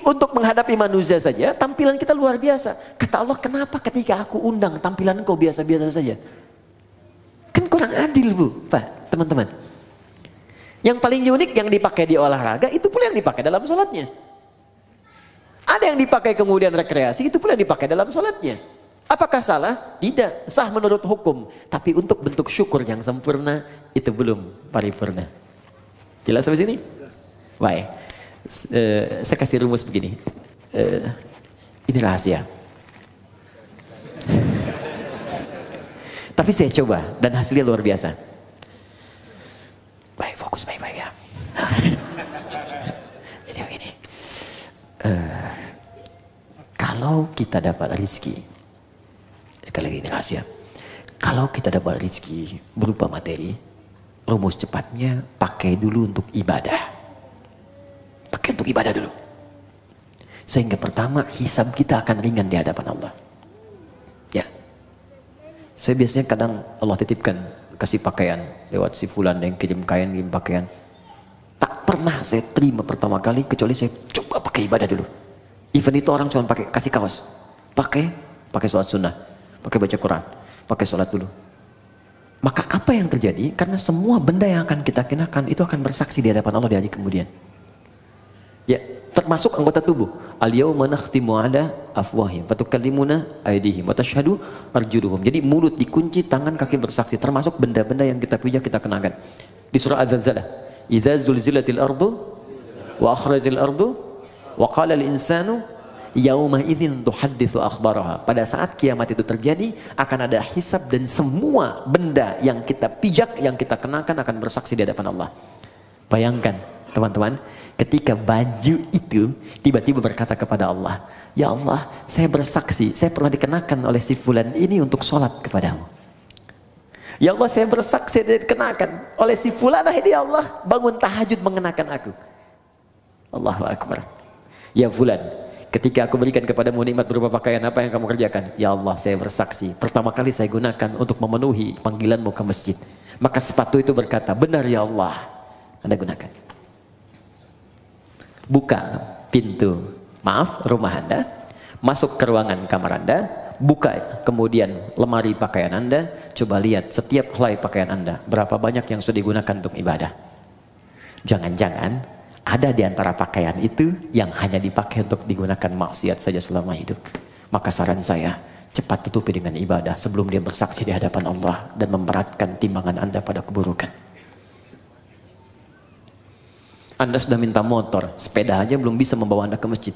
Untuk menghadapi manusia saja, tampilan kita luar biasa. Kata Allah, kenapa ketika aku undang tampilan kau biasa-biasa saja? Kan kurang adil, Bu, Pak, teman-teman. Yang paling unik yang dipakai di olahraga, itu pula yang dipakai dalam sholatnya. Ada yang dipakai kemudian rekreasi, itu pula yang dipakai dalam sholatnya. Apakah salah? Tidak, sah menurut hukum. Tapi untuk bentuk syukur yang sempurna, itu belum paripurna. Jelas sampai sini? Baik. Saya kasih rumus begini. Ini rahasia. Tapi saya coba dan hasilnya luar biasa. Baik, fokus baik-baik ya. Jadi begini. Kalau kita dapat rezeki, sekali lagi ini rahasia. Kalau kita dapat rezeki berupa materi, rumus cepatnya pakai dulu untuk ibadah. Pakai untuk ibadah dulu. Sehingga pertama hisab kita akan ringan di hadapan Allah. Ya. Saya biasanya kadang Allah titipkan kasih pakaian lewat si fulan yang kirim kain, kirim pakaian. Tak pernah saya terima pertama kali kecuali saya coba pakai ibadah dulu. Even itu orang cuma pakai kasih kaos. Pakai sholat sunnah, pakai baca Quran, pakai sholat dulu. Maka apa yang terjadi? Karena semua benda yang akan kita kenakan itu akan bersaksi di hadapan Allah di hari kemudian. Ya, termasuk anggota tubuh. Al-yauma nakhtimu ala afwahim wa tukallimuna aydihim wa tashhadu arjuluhum. Jadi mulut dikunci, tangan kaki bersaksi, termasuk benda-benda yang kita pijak kita kenakan. Di surah Az-Zalzalah, idza zulzilatil ardu wa akhrajal ardu wa qala al-insanu yauma idzin tuhadditsu akhbaraha. Pada saat kiamat itu terjadi, akan ada hisab dan semua benda yang kita pijak, yang kita kenakan akan bersaksi di hadapan Allah. Bayangkan, teman-teman, ketika baju itu tiba-tiba berkata kepada Allah, ya Allah, saya bersaksi, saya pernah dikenakan oleh si fulan ini untuk sholat kepadamu. Ya Allah, saya bersaksi dikenakan oleh si fulan ini, ya Allah, bangun tahajud mengenakan aku. Allahu Akbar. Ya fulan, ketika aku berikan kepadamu nikmat berupa pakaian, apa yang kamu kerjakan? Ya Allah, saya bersaksi, pertama kali saya gunakan untuk memenuhi panggilanmu ke masjid. Maka sepatu itu berkata, benar ya Allah, Anda gunakan. Buka pintu, rumah Anda, masuk ke ruangan kamar Anda, buka kemudian lemari pakaian Anda, coba lihat setiap helai pakaian Anda, berapa banyak yang sudah digunakan untuk ibadah. Jangan-jangan ada di antara pakaian itu yang hanya dipakai untuk digunakan maksiat saja selama hidup. Maka saran saya, cepat tutupi dengan ibadah sebelum dia bersaksi di hadapan Allah dan memberatkan timbangan Anda pada keburukan. Anda sudah minta motor, sepeda aja belum bisa membawa Anda ke masjid.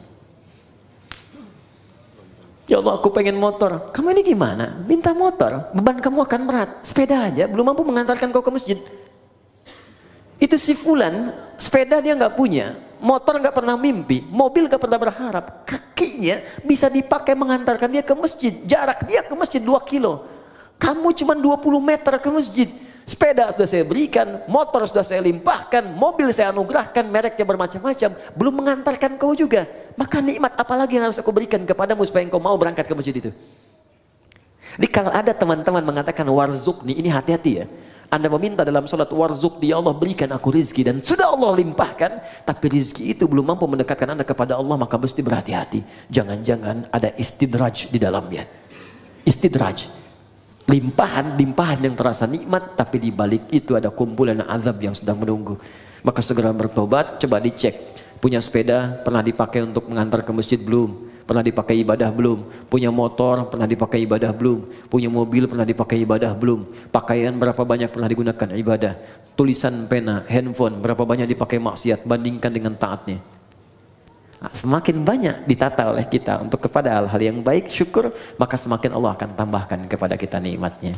Ya Allah, aku pengen motor. Kamu ini gimana? Minta motor, beban kamu akan berat. Sepeda aja belum mampu mengantarkan kau ke masjid. Itu si fulan, sepeda dia nggak punya, motor nggak pernah mimpi, mobil nggak pernah berharap. Kakinya bisa dipakai mengantarkan dia ke masjid. Jarak dia ke masjid 2 kilo. Kamu cuma 20 meter ke masjid. Sepeda sudah saya berikan, motor sudah saya limpahkan, mobil saya anugerahkan, mereknya bermacam-macam, belum mengantarkan kau juga. Maka nikmat apalagi yang harus aku berikan kepadamu supaya engkau mau berangkat ke masjid itu. Jadi kalau ada teman-teman mengatakan warzukni, ini hati-hati ya. Anda meminta dalam sholat warzukni, ya Allah berikan aku rizki, dan sudah Allah limpahkan, tapi rizki itu belum mampu mendekatkan Anda kepada Allah, maka mesti berhati-hati. Jangan-jangan ada istidraj di dalamnya. Istidraj. limpahan yang terasa nikmat, tapi di balik itu ada kumpulan azab yang sedang menunggu. Maka segera bertobat. Coba dicek, punya sepeda pernah dipakai untuk mengantar ke masjid belum? Pernah dipakai ibadah belum? Punya motor pernah dipakai ibadah belum? Punya mobil pernah dipakai ibadah belum? Pakaian berapa banyak pernah digunakan ibadah? Tulisan pena, handphone berapa banyak dipakai maksiat? Bandingkan dengan taatnya. Nah, semakin banyak ditata oleh kita untuk kepada hal-hal yang baik, syukur, maka semakin Allah akan tambahkan kepada kita nikmatnya.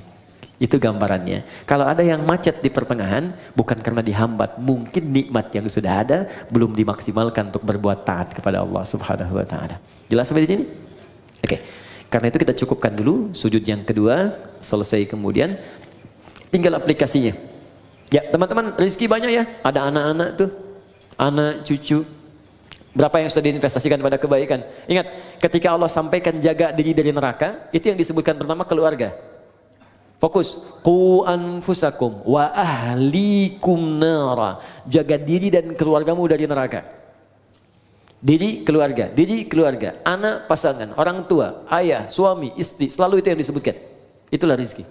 Itu gambarannya. Kalau ada yang macet di pertengahan, bukan karena dihambat, mungkin nikmat yang sudah ada belum dimaksimalkan untuk berbuat taat kepada Allah Subhanahu wa taala. Jelas sampai di sini? Oke. Karena itu kita cukupkan dulu sujud yang kedua, selesai kemudian tinggal aplikasinya. Ya, teman-teman, rezeki banyak ya. Ada anak-anak tuh, anak, cucu. Berapa yang sudah diinvestasikan pada kebaikan? Ingat, ketika Allah sampaikan jaga diri dari neraka, itu yang disebutkan pertama keluarga. Fokus, qu anfusakum wa ahlikum nara. Jaga diri dan keluargamu dari neraka. Diri keluarga, anak, pasangan, orang tua, ayah, suami, istri, selalu itu yang disebutkan. Itulah rezeki.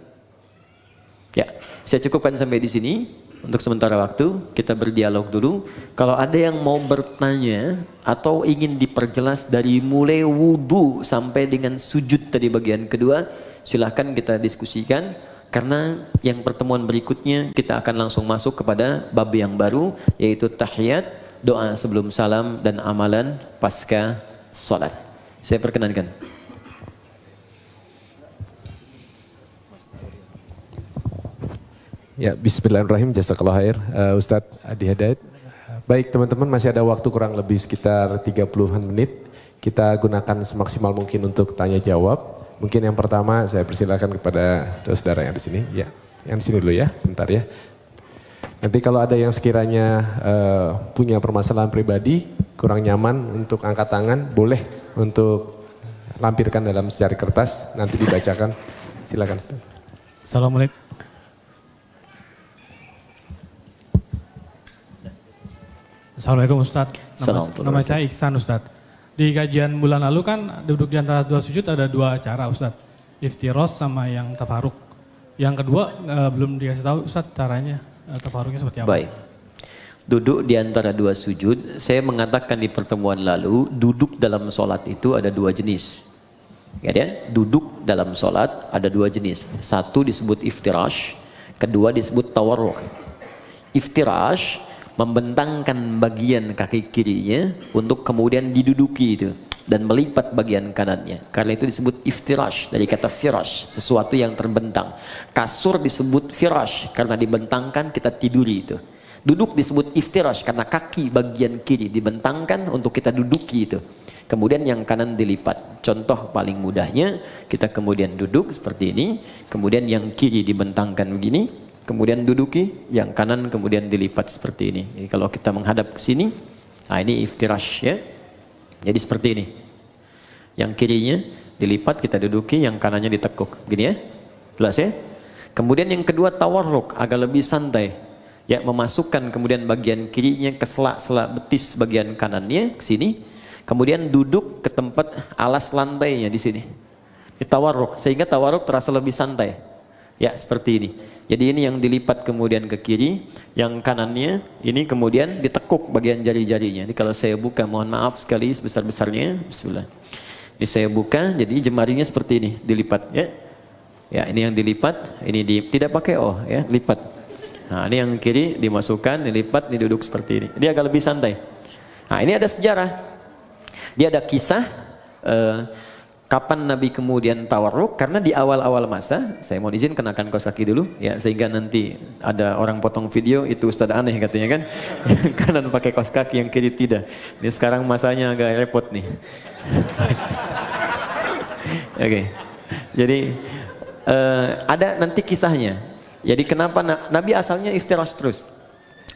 Ya, saya cukupkan sampai di sini. Untuk sementara waktu kita berdialog dulu. Kalau ada yang mau bertanya atau ingin diperjelas dari mulai wudu sampai dengan sujud tadi bagian kedua, silahkan kita diskusikan. Karena yang pertemuan berikutnya kita akan langsung masuk kepada bab yang baru, yaitu tahiyat, doa sebelum salam, dan amalan pasca salat. Saya perkenankan. Ya, bismillahirrahmanirrahim, jazakallahu khair, Ustadz Adi Hidayat. Baik teman-teman, masih ada waktu kurang lebih sekitar 30-an menit. Kita gunakan semaksimal mungkin untuk tanya jawab. Mungkin yang pertama saya persilakan kepada saudara yang di sini. Ya, yang di sini dulu ya, sebentar ya. Nanti kalau ada yang sekiranya punya permasalahan pribadi, kurang nyaman untuk angkat tangan, boleh untuk lampirkan dalam secari kertas, nanti dibacakan. Silakan Ustaz. Assalamualaikum. Assalamualaikum Ustadz, nama saya Ihsan Ustadz. Di kajian bulan lalu kan duduk di antara dua sujud ada dua cara Ustadz. Iftiros sama yang tafaruk. Yang kedua belum dikasih tahu Ustadz caranya, tafaruknya seperti apa. Baik, duduk di antara dua sujud, saya mengatakan di pertemuan lalu, duduk dalam sholat itu ada dua jenis. Ya, duduk dalam sholat ada dua jenis. Satu disebut iftirash, kedua disebut tawarruk. Iftirash membentangkan bagian kaki kirinya untuk kemudian diduduki itu dan melipat bagian kanannya. Karena itu disebut iftirash dari kata firash, sesuatu yang terbentang. Kasur disebut firash karena dibentangkan kita tiduri itu. Duduk disebut iftirash karena kaki bagian kiri dibentangkan untuk kita duduki itu. Kemudian yang kanan dilipat. Contoh paling mudahnya, kita kemudian duduk seperti ini, kemudian yang kiri dibentangkan begini, kemudian duduki, yang kanan kemudian dilipat seperti ini. Jadi kalau kita menghadap ke sini, nah ini iftirash ya. Jadi seperti ini. Yang kirinya dilipat, kita duduki, yang kanannya ditekuk. Gini ya. Jelas ya? Kemudian yang kedua tawarruk, agak lebih santai. Ya, memasukkan kemudian bagian kirinya ke selak-selak betis bagian kanannya ke sini. Kemudian duduk ke tempat alas lantainya di sini. Di tawarruk, sehingga tawarruk terasa lebih santai. Ya, seperti ini. Jadi ini yang dilipat kemudian ke kiri, yang kanannya ini kemudian ditekuk bagian jari-jarinya. Jadi kalau saya buka, mohon maaf sekali sebesar-besarnya. Bismillah. Ini saya buka, jadi jemarinya seperti ini, dilipat ya. Ya, ini yang dilipat, ini tidak pakai ya, lipat. Nah, ini yang kiri dimasukkan, dilipat, diduduk seperti ini. Dia agak lebih santai. Nah, ini ada sejarah. Dia ada kisah kapan Nabi kemudian tawarruk, karena di awal-awal masa, saya mohon izin kenakan kaos kaki dulu ya, sehingga nanti ada orang potong video itu Ustadz aneh katanya kan. Yang kanan pakai kaos kaki, yang kiri tidak. Ini sekarang masanya agak repot nih. Oke. Jadi ada nanti kisahnya. Jadi kenapa Nabi asalnya iftirash terus.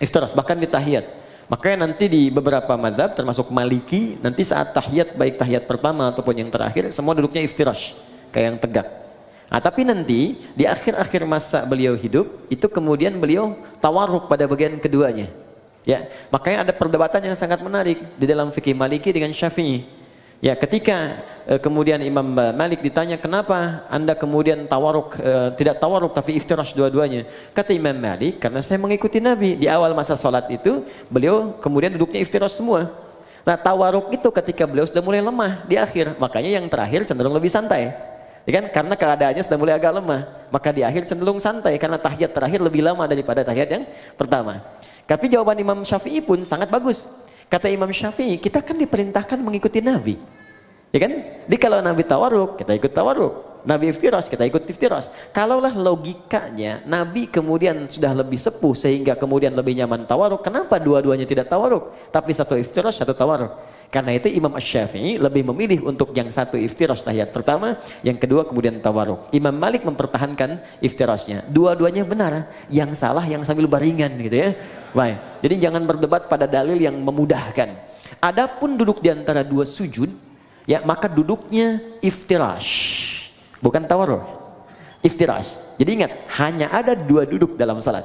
Iftirash bahkan di tahiyat. Makanya nanti di beberapa mazhab termasuk Maliki, nanti saat tahiyat, baik tahiyat pertama ataupun yang terakhir, semua duduknya iftirash, kayak yang tegak. Nah, tapi nanti di akhir-akhir masa beliau hidup, itu kemudian beliau tawarruk pada bagian keduanya. Ya, makanya ada perdebatan yang sangat menarik di dalam fikih Maliki dengan Syafi'i. Ya, ketika kemudian Imam Malik ditanya kenapa Anda kemudian tawaruk, tidak tawaruk tapi iftirash dua-duanya. Kata Imam Malik, karena saya mengikuti Nabi. Di awal masa sholat itu, beliau kemudian duduknya iftirash semua. Nah, tawaruk itu ketika beliau sudah mulai lemah di akhir. Makanya yang terakhir cenderung lebih santai. Ya kan? Karena keadaannya sudah mulai agak lemah. Maka di akhir cenderung santai, karena tahiyat terakhir lebih lama daripada tahiyat yang pertama. Tapi jawaban Imam Syafi'i pun sangat bagus. Kata Imam Syafi'i, kita kan diperintahkan mengikuti Nabi. Ya kan? Jadi kalau Nabi tawaruk, kita ikut tawaruk. Nabi iftirash, kita ikut iftirash. Kalaulah logikanya Nabi kemudian sudah lebih sepuh sehingga kemudian lebih nyaman tawaruk, kenapa dua-duanya tidak tawaruk? Tapi satu iftirash, satu tawaruk. Karena itu Imam Asy-Syafi'i lebih memilih untuk yang satu iftirash tahiyat pertama, yang kedua kemudian tawaruk. Imam Malik mempertahankan iftirashnya. Dua-duanya benar, yang salah yang sambil baringan gitu ya. Baik. Jadi jangan berdebat pada dalil yang memudahkan. Adapun duduk di antara dua sujud, ya maka duduknya iftirash, bukan tawarruk. Iftirash. Jadi ingat, hanya ada dua duduk dalam salat,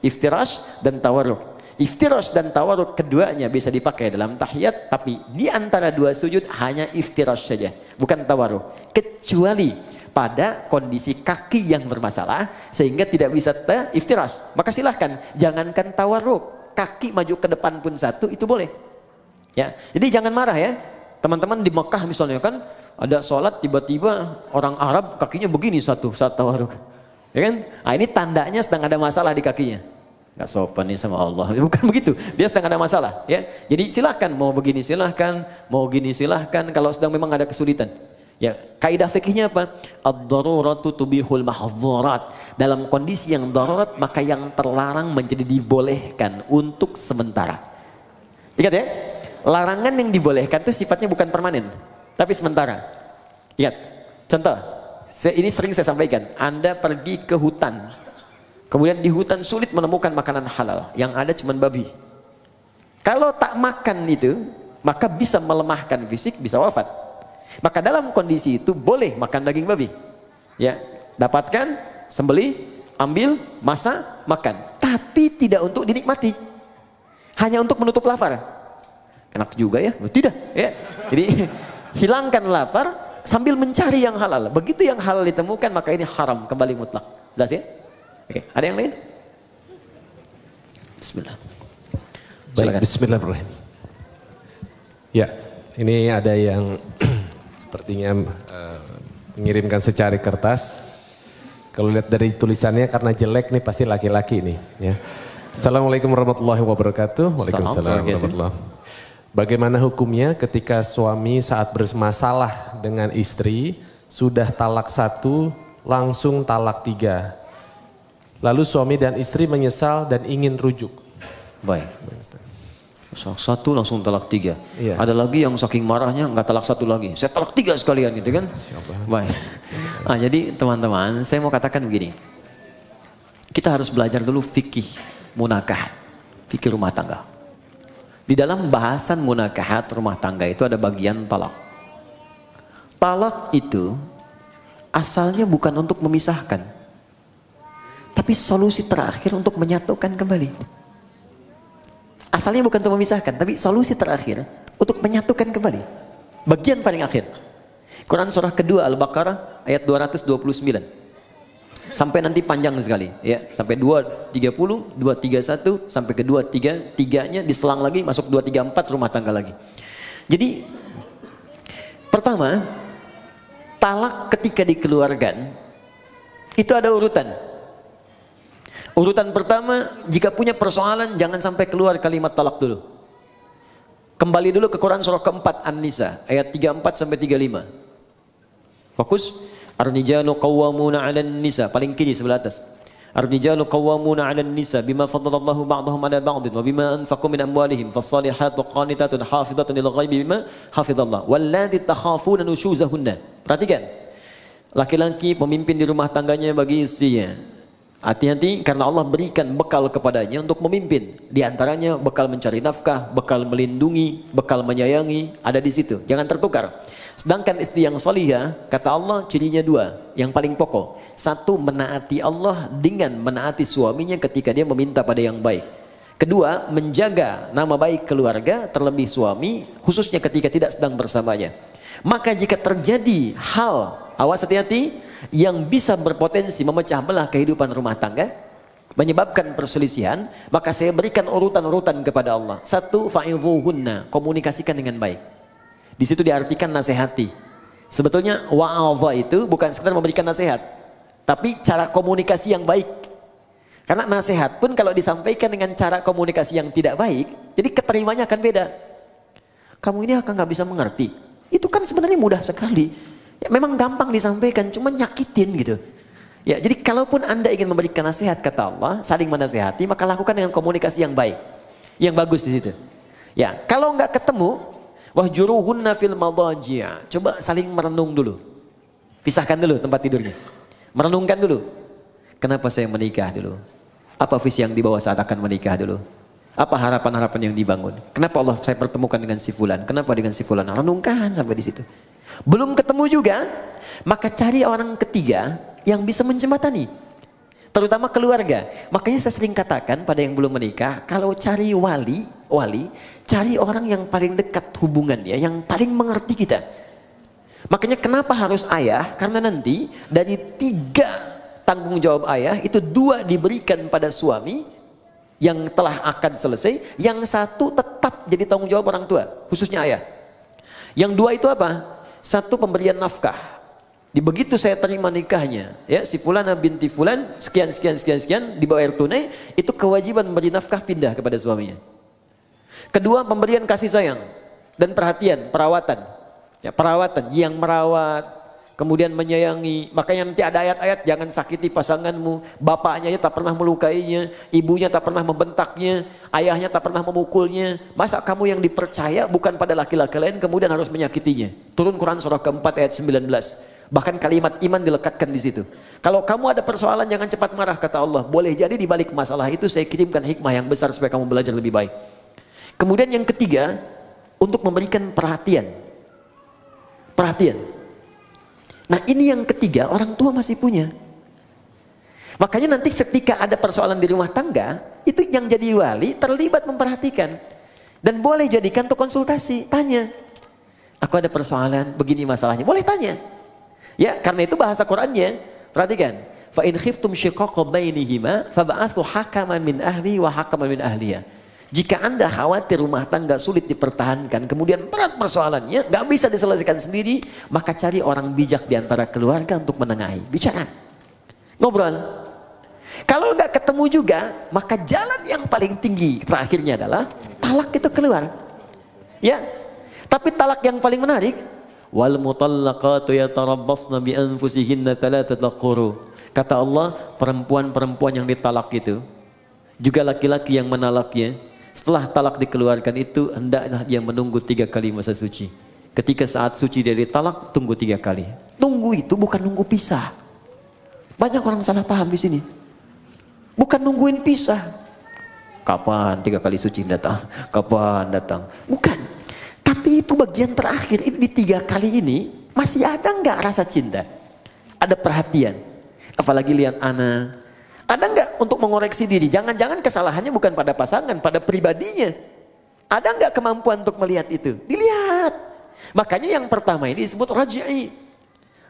iftirash dan tawarruk. Iftirash dan tawarruk keduanya bisa dipakai dalam tahiyat, tapi di antara dua sujud hanya iftirash saja, bukan tawarruk. Kecuali pada kondisi kaki yang bermasalah sehingga tidak bisa iftirash, maka silahkan, jangankan tawarruk, kaki maju ke depan pun satu itu boleh. Ya, jadi jangan marah ya. Teman-teman di Mekah misalnya kan ada sholat tiba-tiba orang Arab kakinya begini satu saat tawarruk, ya kan? Nah, ini tandanya sedang ada masalah di kakinya. Gak sopan nih sama Allah. Bukan begitu. Dia sedang ada masalah. Ya, jadi silahkan mau begini silahkan, mau gini silahkan. Kalau sedang memang ada kesulitan. Ya, kaidah fikihnya apa? Ad-daruratu tubihul mahdzurat. Dalam kondisi yang darurat maka yang terlarang menjadi dibolehkan untuk sementara. Ingat ya, larangan yang dibolehkan itu sifatnya bukan permanen, tapi sementara. Ingat, contoh, ini sering saya sampaikan. Anda pergi ke hutan, kemudian di hutan sulit menemukan makanan halal, yang ada cuma babi. Kalau tak makan itu, maka bisa melemahkan fisik, bisa wafat. Maka dalam kondisi itu boleh makan daging babi. Ya, dapatkan, sembelih, ambil, masak, makan. Tapi tidak untuk dinikmati. Hanya untuk menutup lapar. Enak juga ya? Tidak, ya. Jadi hilangkan lapar sambil mencari yang halal. Begitu yang halal ditemukan, maka ini haram kembali mutlak. Jelas ya? Oke, ada yang lain? Bismillah. Baik, bismillahirrahmanirrahim. Ya, ini ada yang sepertinya mengirimkan secari kertas. Kalau lihat dari tulisannya karena jelek nih pasti laki-laki nih. Ya. Assalamualaikum warahmatullahi wabarakatuh. Waalaikumsalam warahmatullahi wabarakatuh. Bagaimana hukumnya ketika suami saat bermasalah dengan istri sudah talak 1 langsung talak 3. Lalu suami dan istri menyesal dan ingin rujuk. Baik. 1 langsung talak 3. Iya. Ada lagi yang saking marahnya nggak talak 1 lagi. Saya talak 3 sekalian gitu kan. Baik. Nah, jadi teman-teman, saya mau katakan begini. Kita harus belajar dulu fikih munakahat, fikih rumah tangga. Di dalam bahasan munakahat rumah tangga itu ada bagian talak. Talak itu asalnya bukan untuk memisahkan, tapi solusi terakhir untuk menyatukan kembali. Asalnya bukan untuk memisahkan, tapi solusi terakhir untuk menyatukan kembali. Bagian paling akhir. Quran surah kedua Al-Baqarah ayat 229. Sampai nanti panjang sekali ya, sampai 230, 231 sampai ke 233-nya diselang lagi masuk 234 rumah tangga lagi. Jadi pertama, talak ketika dikeluarkan itu ada urutan. Urutan pertama, jika punya persoalan jangan sampai keluar kalimat talak dulu. Kembali dulu ke Quran surah keempat An-Nisa ayat 34 sampai 35. Fokus. Ar-rijalu qawwamuna 'alan nisa, paling kiri sebelah atas. Ar-rijalu qawwamuna 'alan nisa bima faddalallahu ba'dahum 'ala ba'din wa bima anfaqu min amwalihim fas-salihatu qanitatun hafizatun lil ghaibi bima hafizallah wallati takhafuna nushuzahunna. Perhatikan. Laki-laki pemimpin di rumah tangganya bagi istrinya. Hati-hati karena Allah berikan bekal kepadanya untuk memimpin. Di antaranya bekal mencari nafkah, bekal melindungi, bekal menyayangi, ada di situ. Jangan tertukar. Sedangkan istri yang solihah, kata Allah cirinya 2, yang paling pokok. 1, menaati Allah dengan menaati suaminya ketika dia meminta pada yang baik. 2, menjaga nama baik keluarga terlebih suami, khususnya ketika tidak sedang bersamanya. Maka jika terjadi hal, awas hati-hati, yang bisa berpotensi memecah belah kehidupan rumah tangga, menyebabkan perselisihan, maka saya berikan urutan-urutan kepada Allah. 1, fa'idhuhunna, komunikasikan dengan baik. Di situ diartikan nasihati. Sebetulnya wa'adha itu bukan sekedar memberikan nasihat, tapi cara komunikasi yang baik. Karena nasihat pun kalau disampaikan dengan cara komunikasi yang tidak baik, jadi keterimanya akan beda. Kamu ini akan nggak bisa mengerti. Itu kan sebenarnya mudah sekali. Ya, memang gampang disampaikan, cuma nyakitin gitu. Ya, jadi kalaupun Anda ingin memberikan nasihat, kata Allah, saling menasihati, maka lakukan dengan komunikasi yang baik, yang bagus di situ. Ya, kalau nggak ketemu, wahjuruhunna fil madajia. Coba saling merenung dulu. Pisahkan dulu tempat tidurnya. Merenungkan dulu. Kenapa saya menikah dulu? Apa visi yang dibawa saat akan menikah dulu? Apa harapan-harapan yang dibangun? Kenapa Allah saya pertemukan dengan si fulan? Kenapa dengan si fulan? Renungkan sampai di situ. Belum ketemu juga, maka cari orang ketiga yang bisa menjembatani. Terutama keluarga. Makanya saya sering katakan pada yang belum menikah, kalau cari wali, cari orang yang paling dekat hubungannya, yang paling mengerti kita. Makanya kenapa harus ayah? Karena nanti dari 3 tanggung jawab ayah, itu 2 diberikan pada suami yang telah akad selesai, yang 1 tetap jadi tanggung jawab orang tua, khususnya ayah. Yang 2 itu apa? 1 pemberian nafkah. Di begitu saya terima nikahnya, ya si fulana binti fulan sekian dibayar tunai, itu kewajiban memberi nafkah pindah kepada suaminya. Kedua, pemberian kasih sayang dan perhatian, perawatan. Ya, perawatan yang merawat, kemudian menyayangi. Makanya nanti ada ayat-ayat, jangan sakiti pasanganmu, bapaknya tak pernah melukainya, ibunya tak pernah membentaknya, ayahnya tak pernah memukulnya. Masa kamu yang dipercaya bukan pada laki-laki lain kemudian harus menyakitinya? Turun Quran surah keempat ayat 19. Bahkan kalimat iman dilekatkan di situ. Kalau kamu ada persoalan jangan cepat marah, kata Allah. Boleh jadi di balik masalah itu saya kirimkan hikmah yang besar supaya kamu belajar lebih baik. Kemudian yang ketiga, untuk memberikan perhatian. Perhatian. Nah ini yang ketiga, orang tua masih punya. Makanya nanti ketika ada persoalan di rumah tangga, itu yang jadi wali terlibat memperhatikan. Dan boleh jadikan untuk konsultasi, tanya. Aku ada persoalan, begini masalahnya, boleh tanya. Ya, karena itu bahasa Qur'annya, perhatikan. Fa in khiftum shiqaqa bainihima fab'athu hakaman min ahli wa hakaman min ahliya. Jika Anda khawatir rumah tangga sulit dipertahankan, kemudian berat persoalannya, gak bisa diselesaikan sendiri, maka cari orang bijak di antara keluarga untuk menengahi. Bicara, ngobrol. Kalau gak ketemu juga, maka jalan yang paling tinggi terakhirnya adalah talak itu keluar. Ya, tapi talak yang paling menarik, wal mutallaqatu yatarabbasna bi anfusihinna thalathata quru. Kata Allah, perempuan-perempuan yang ditalak itu, juga laki-laki yang menalaknya, setelah talak dikeluarkan itu hendaklah dia menunggu 3 kali masa suci. Ketika saat suci dia ditalak, tunggu 3 kali. Tunggu itu bukan nunggu pisah. Banyak orang salah paham di sini. Bukan nungguin pisah. Kapan 3 kali suci datang? Kapan datang? Bukan. Tapi itu bagian terakhir. Ini di 3 kali ini masih ada nggak rasa cinta? Ada perhatian. Apalagi lihat anak. Ada nggak untuk mengoreksi diri? Jangan-jangan kesalahannya bukan pada pasangan, pada pribadinya. Ada nggak kemampuan untuk melihat itu? Dilihat. Makanya yang pertama ini disebut raj'i.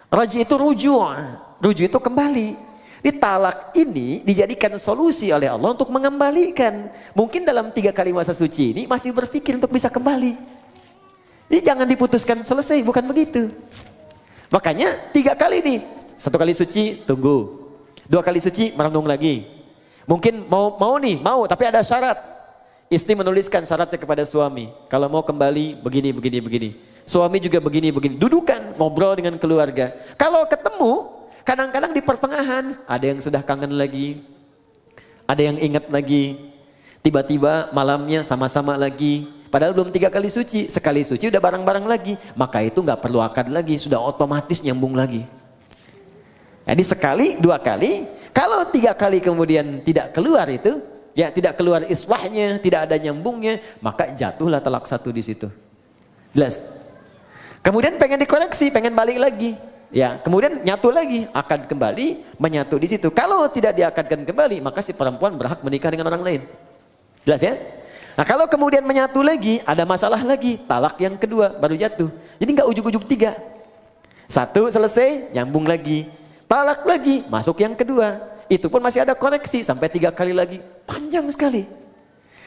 Raj'i itu ruju'. Ruju' itu kembali. Di talak ini dijadikan solusi oleh Allah untuk mengembalikan. Mungkin dalam 3 kali masa suci ini masih berpikir untuk bisa kembali. Ini jangan diputuskan selesai, bukan begitu. Makanya 3 kali nih. 1 kali suci, tunggu. 2 kali suci, merenung lagi. Mungkin mau, tapi ada syarat. Istri menuliskan syaratnya kepada suami. Kalau mau kembali, begini. Suami juga begini. Dudukan, ngobrol dengan keluarga. Kalau ketemu, kadang-kadang di pertengahan, ada yang sudah kangen lagi. Ada yang ingat lagi. Tiba-tiba malamnya sama-sama lagi. Padahal belum 3 kali suci. Sekali suci udah bareng-bareng lagi. Maka itu nggak perlu akad lagi. Sudah otomatis nyambung lagi. Jadi sekali, 2 kali, kalau 3 kali kemudian tidak keluar itu, ya tidak keluar iswahnya, tidak ada nyambungnya, maka jatuhlah talak 1 di situ. Jelas? Kemudian pengen dikoreksi, pengen balik lagi, ya kemudian nyatu lagi, akad kembali, menyatu di situ. Kalau tidak diakadkan kembali, maka si perempuan berhak menikah dengan orang lain. Jelas ya? Nah kalau kemudian menyatu lagi, ada masalah lagi, talak yang kedua baru jatuh. Jadi nggak ujuk-ujuk 3. 1 selesai, nyambung lagi. Talak lagi, masuk yang kedua. Itu pun masih ada koneksi sampai 3 kali lagi. Panjang sekali.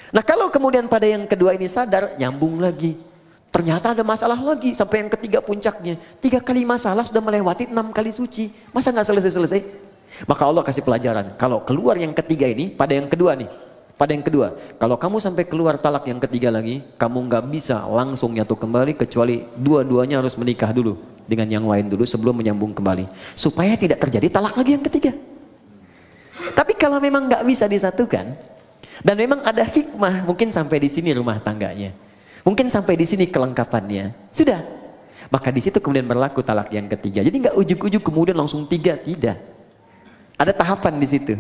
Nah kalau kemudian pada yang kedua ini sadar, nyambung lagi. Ternyata ada masalah lagi sampai yang ketiga puncaknya. 3 kali masalah sudah melewati 6 kali suci. Masa nggak selesai-selesai? Maka Allah kasih pelajaran. Kalau keluar yang ketiga ini, pada yang kedua nih. Pada yang kedua, kalau kamu sampai keluar talak yang ketiga lagi, kamu nggak bisa langsung nyatu kembali kecuali dua-duanya harus menikah dulu dengan yang lain dulu sebelum menyambung kembali, supaya tidak terjadi talak lagi yang ketiga. Tapi kalau memang nggak bisa disatukan dan memang ada hikmah, mungkin sampai di sini rumah tangganya, mungkin sampai di sini kelengkapannya, sudah. Maka di situ kemudian berlaku talak yang ketiga. Jadi nggak ujuk-ujuk kemudian langsung 3, tidak. Ada tahapan di situ.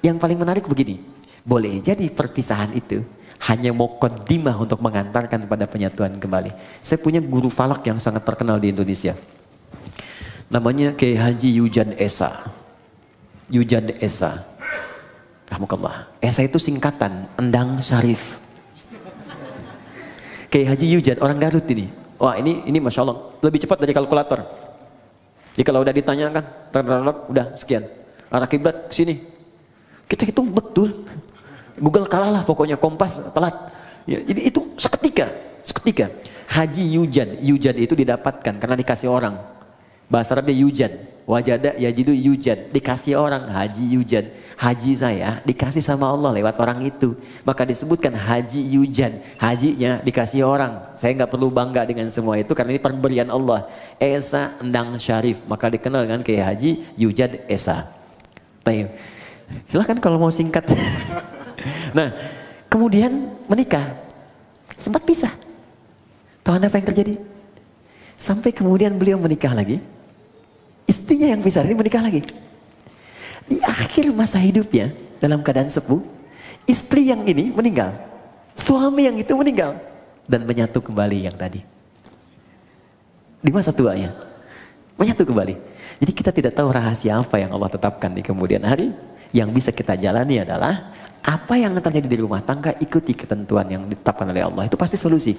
Yang paling menarik begini. Boleh jadi perpisahan itu hanya muqaddimah untuk mengantarkan pada penyatuan kembali. Saya punya guru falak yang sangat terkenal di Indonesia. Namanya Kiai Haji Yujan Esa. Yujan Esa. Rahmukallah. Esa itu singkatan Endang Syarif. Kiai Haji Yujan, orang Garut ini. Wah ini Masya Allah, lebih cepat dari kalkulator. Jadi kalau udah ditanyakan, udah sekian. Arah kiblat sini. Kita hitung betul. Google kalah lah pokoknya, Kompas telat. Ya, jadi itu seketika. Haji Yujan itu didapatkan karena dikasih orang. Bahasa Arabnya Yujan. Wajada yajidu Yujan. Dikasih orang, Haji Yujan. Haji saya dikasih sama Allah lewat orang itu. Maka disebutkan Haji Yujan. Hajinya dikasih orang. Saya nggak perlu bangga dengan semua itu karena ini pemberian Allah. Esa Endang Syarif. Maka dikenal dengan kayak Haji Yujan Esa. Baik. Silahkan kalau mau singkat. Nah, kemudian menikah. Sempat pisah. Tahu Anda apa yang terjadi? Sampai kemudian beliau menikah lagi. Istrinya yang pisah ini menikah lagi. Di akhir masa hidupnya, dalam keadaan sepuh, istri yang ini meninggal. Suami yang itu meninggal. Dan menyatu kembali yang tadi. Di masa tuanya. Menyatu kembali. Jadi kita tidak tahu rahasia apa yang Allah tetapkan di kemudian hari. Yang bisa kita jalani adalah apa yang terjadi di rumah tangga, ikuti ketentuan yang ditetapkan oleh Allah. Itu pasti solusi.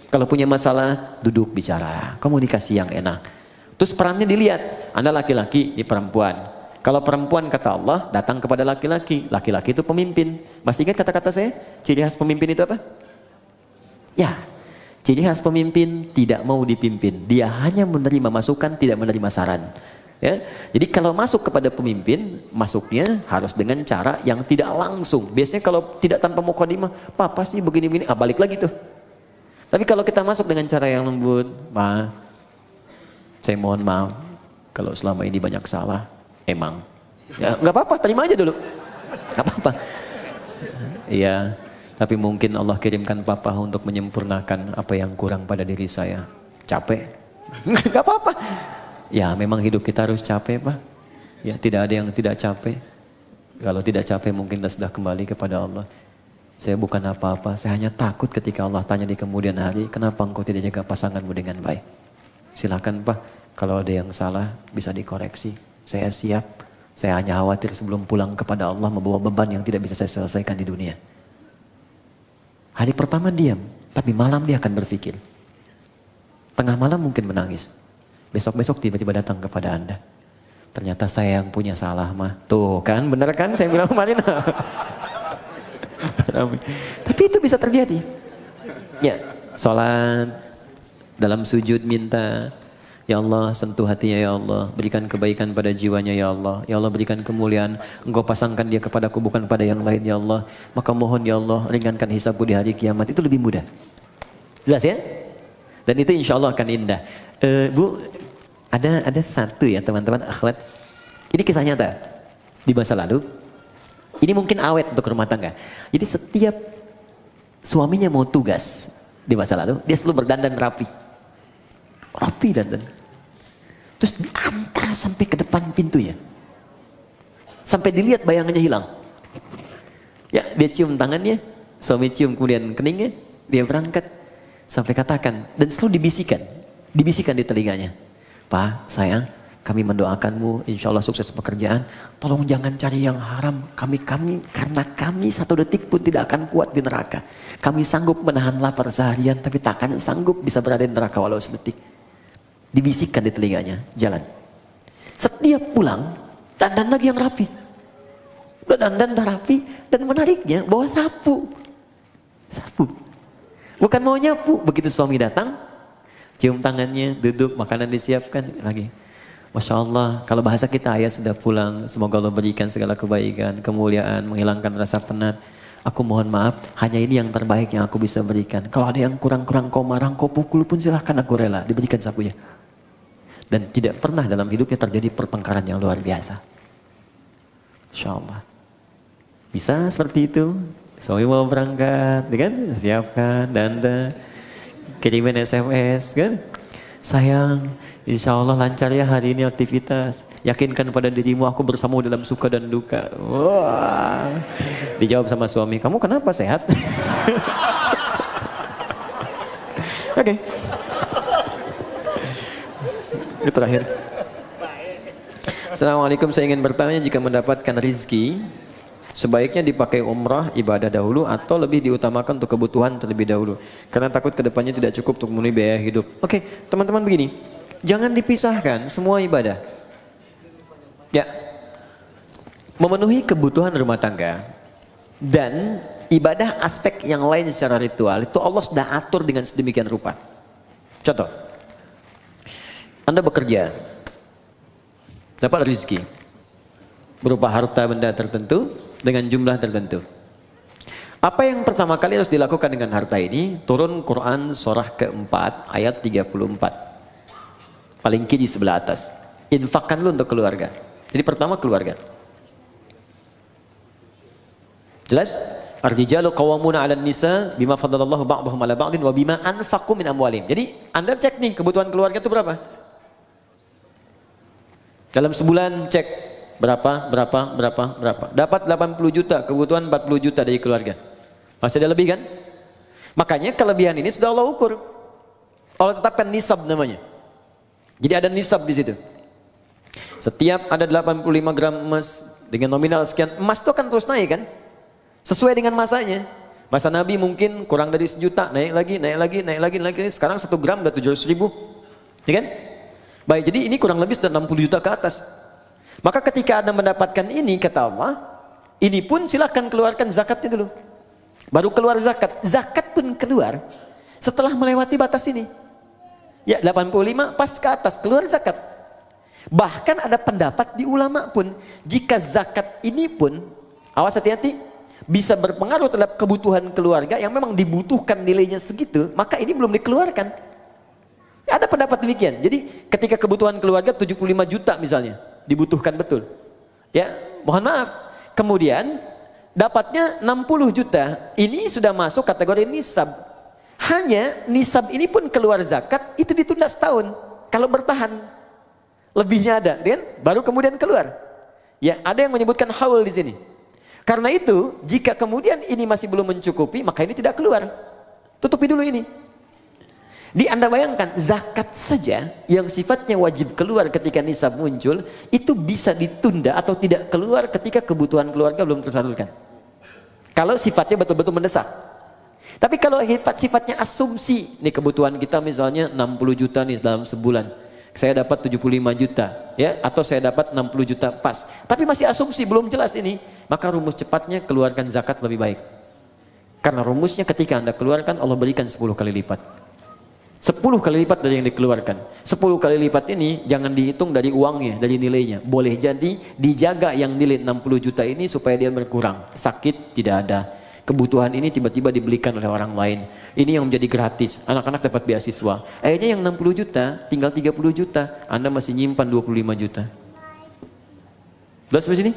Kalau punya masalah, duduk bicara, komunikasi yang enak. Terus perannya dilihat, Anda laki-laki, ini perempuan. Kalau perempuan kata Allah, datang kepada laki-laki. Laki-laki itu pemimpin. Masih ingat kata-kata saya? Ciri khas pemimpin itu apa? Ya, ciri khas pemimpin tidak mau dipimpin. Dia hanya menerima masukan, tidak menerima saran. Ya, jadi kalau masuk kepada pemimpin, masuknya harus dengan cara yang tidak langsung. Biasanya kalau tidak tanpa muqaddimah, papa sih begini-begini, balik lagi tuh. Tapi kalau kita masuk dengan cara yang lembut, Ma, saya mohon maaf kalau selama ini banyak salah, emang. Ya nggak apa-apa, terima aja dulu, nggak apa-apa. Iya, tapi mungkin Allah kirimkan papa untuk menyempurnakan apa yang kurang pada diri saya. Capek, nggak apa-apa. Ya memang hidup kita harus capek Pak. Ya tidak ada yang tidak capek. Kalau tidak capek mungkin kita sudah kembali kepada Allah. Saya bukan apa-apa, saya hanya takut ketika Allah tanya di kemudian hari, kenapa engkau tidak jaga pasanganmu dengan baik? Silakan Pak, kalau ada yang salah bisa dikoreksi. Saya siap, saya hanya khawatir sebelum pulang kepada Allah membawa beban yang tidak bisa saya selesaikan di dunia. Hari pertama diam, tapi malam dia akan berpikir. Tengah malam mungkin menangis. Besok-besok tiba-tiba datang kepada Anda. Ternyata saya yang punya salah mah. Tuh kan, bener kan saya bilang kemarin. Tapi itu bisa terjadi. Ya, sholat, dalam sujud minta, ya Allah sentuh hatinya ya Allah, berikan kebaikan pada jiwanya ya Allah berikan kemuliaan, engkau pasangkan dia kepadaku bukan pada yang lain ya Allah, maka mohon ya Allah ringankan hisabku di hari kiamat. Itu lebih mudah. Jelas ya? Dan itu insya Allah akan indah. Bu, ada satu ya teman-teman akhwat. Ini kisah nyata di masa lalu. Ini mungkin awet untuk rumah tangga. Jadi setiap suaminya mau tugas di masa lalu, dia selalu berdandan rapi dandan. Terus diantar sampai ke depan pintunya, sampai dilihat bayangannya hilang. Ya, dia cium tangannya, suami cium kemudian keningnya, dia berangkat sampai katakan dan selalu dibisikkan di telinganya, Pak sayang, kami mendoakanmu, insya Allah sukses pekerjaan. Tolong jangan cari yang haram. Karena kami satu detik pun tidak akan kuat di neraka. Kami sanggup menahan lapar seharian, tapi tak akan sanggup bisa berada di neraka walau sedetik. Dibisikkan di telinganya, jalan. Setiap pulang, dandan lagi yang rapi. Udah dandan, udah rapi, dan menariknya bawa sapu. Sapu. Bukan mau nyapu. Begitu suami datang, cium tangannya, duduk, makanan disiapkan lagi. Masya Allah, kalau bahasa kita, ayah sudah pulang, semoga Allah berikan segala kebaikan, kemuliaan, menghilangkan rasa penat. Aku mohon maaf, hanya ini yang terbaik yang aku bisa berikan. Kalau ada yang kurang-kurang kau marah, kau pukul pun silahkan, aku rela. Diberikan sapunya. Dan tidak pernah dalam hidupnya terjadi pertengkaran yang luar biasa. Masya Allah. Bisa seperti itu. Suami mau berangkat, kan? Siapkan, dandan, kirimin SMS, kan? Sayang, insya Allah lancar ya hari ini aktivitas. Yakinkan pada dirimu aku bersamamu dalam suka dan duka. Wah. Dijawab sama suami, kamu kenapa sehat? Oke. Itu terakhir. Assalamualaikum, saya ingin bertanya, jika mendapatkan rizki, sebaiknya dipakai umrah ibadah dahulu atau lebih diutamakan untuk kebutuhan terlebih dahulu? Karena takut kedepannya tidak cukup untuk memenuhi biaya hidup. Oke, teman-teman begini, jangan dipisahkan semua ibadah. Ya, memenuhi kebutuhan rumah tangga dan ibadah aspek yang lain secara ritual itu Allah sudah atur dengan sedemikian rupa. Contoh, Anda bekerja, dapat rezeki berupa harta benda tertentu dengan jumlah tertentu. Apa yang pertama kali harus dilakukan dengan harta ini? Turun Quran surah keempat ayat 34. Paling kiri sebelah atas. Infakkan lu untuk keluarga. Jadi pertama keluarga. Jelas? Ar-rijalu qawwamuna 'alan nisa bima faddalallahu ba'dahum 'ala ba'din wa bima anfaqu min amwalihim. Jadi Anda cek nih kebutuhan keluarga itu berapa? Dalam sebulan cek berapa. Dapat 80 juta, kebutuhan 40 juta dari keluarga. Masih ada lebih kan? Makanya kelebihan ini sudah Allah ukur. Allah tetapkan nisab namanya. Jadi ada nisab di situ. Setiap ada 85 gram emas dengan nominal sekian, emas itu akan terus naik kan? Sesuai dengan masanya. Masa Nabi mungkin kurang dari 1 juta, naik lagi. Sekarang 1 gram udah 700 ribu. Ya kan? Baik, jadi ini kurang lebih sudah 60 juta ke atas. Maka ketika Anda mendapatkan ini, kata Allah, ini pun silahkan keluarkan zakatnya dulu. Baru keluar zakat. Zakat pun keluar setelah melewati batas ini. Ya, 85 pas ke atas keluar zakat. Bahkan ada pendapat di ulama pun, jika zakat ini pun, awas hati-hati, bisa berpengaruh terhadap kebutuhan keluarga yang memang dibutuhkan nilainya segitu, maka ini belum dikeluarkan. Ada pendapat demikian. Jadi ketika kebutuhan keluarga 75 juta misalnya, dibutuhkan betul. Ya, mohon maaf. Kemudian dapatnya 60 juta, ini sudah masuk kategori nisab. Hanya nisab ini pun keluar zakat, itu ditunda setahun. Kalau bertahan, lebihnya ada, kan? Baru kemudian keluar. Ya, ada yang menyebutkan haul di sini. Karena itu, jika kemudian ini masih belum mencukupi, maka ini tidak keluar. Tutupi dulu ini. Anda bayangkan, zakat saja yang sifatnya wajib keluar ketika nisab muncul, itu bisa ditunda atau tidak keluar ketika kebutuhan keluarga belum tersalurkan. Kalau sifatnya betul-betul mendesak. Tapi kalau sifatnya asumsi, nih kebutuhan kita misalnya 60 juta nih dalam sebulan. Saya dapat 75 juta, ya, atau saya dapat 60 juta pas. Tapi masih asumsi, belum jelas ini. Maka rumus cepatnya keluarkan zakat lebih baik. Karena rumusnya ketika Anda keluarkan, Allah berikan 10 kali lipat. 10 kali lipat dari yang dikeluarkan. 10 kali lipat ini jangan dihitung dari uangnya, dari nilainya. Boleh jadi dijaga yang nilai 60 juta ini supaya dia berkurang. Sakit tidak ada. Kebutuhan ini tiba-tiba dibelikan oleh orang lain. Ini yang menjadi gratis. Anak-anak dapat beasiswa. Akhirnya yang 60 juta tinggal 30 juta. Anda masih nyimpan 25 juta. Sudah sampai sini?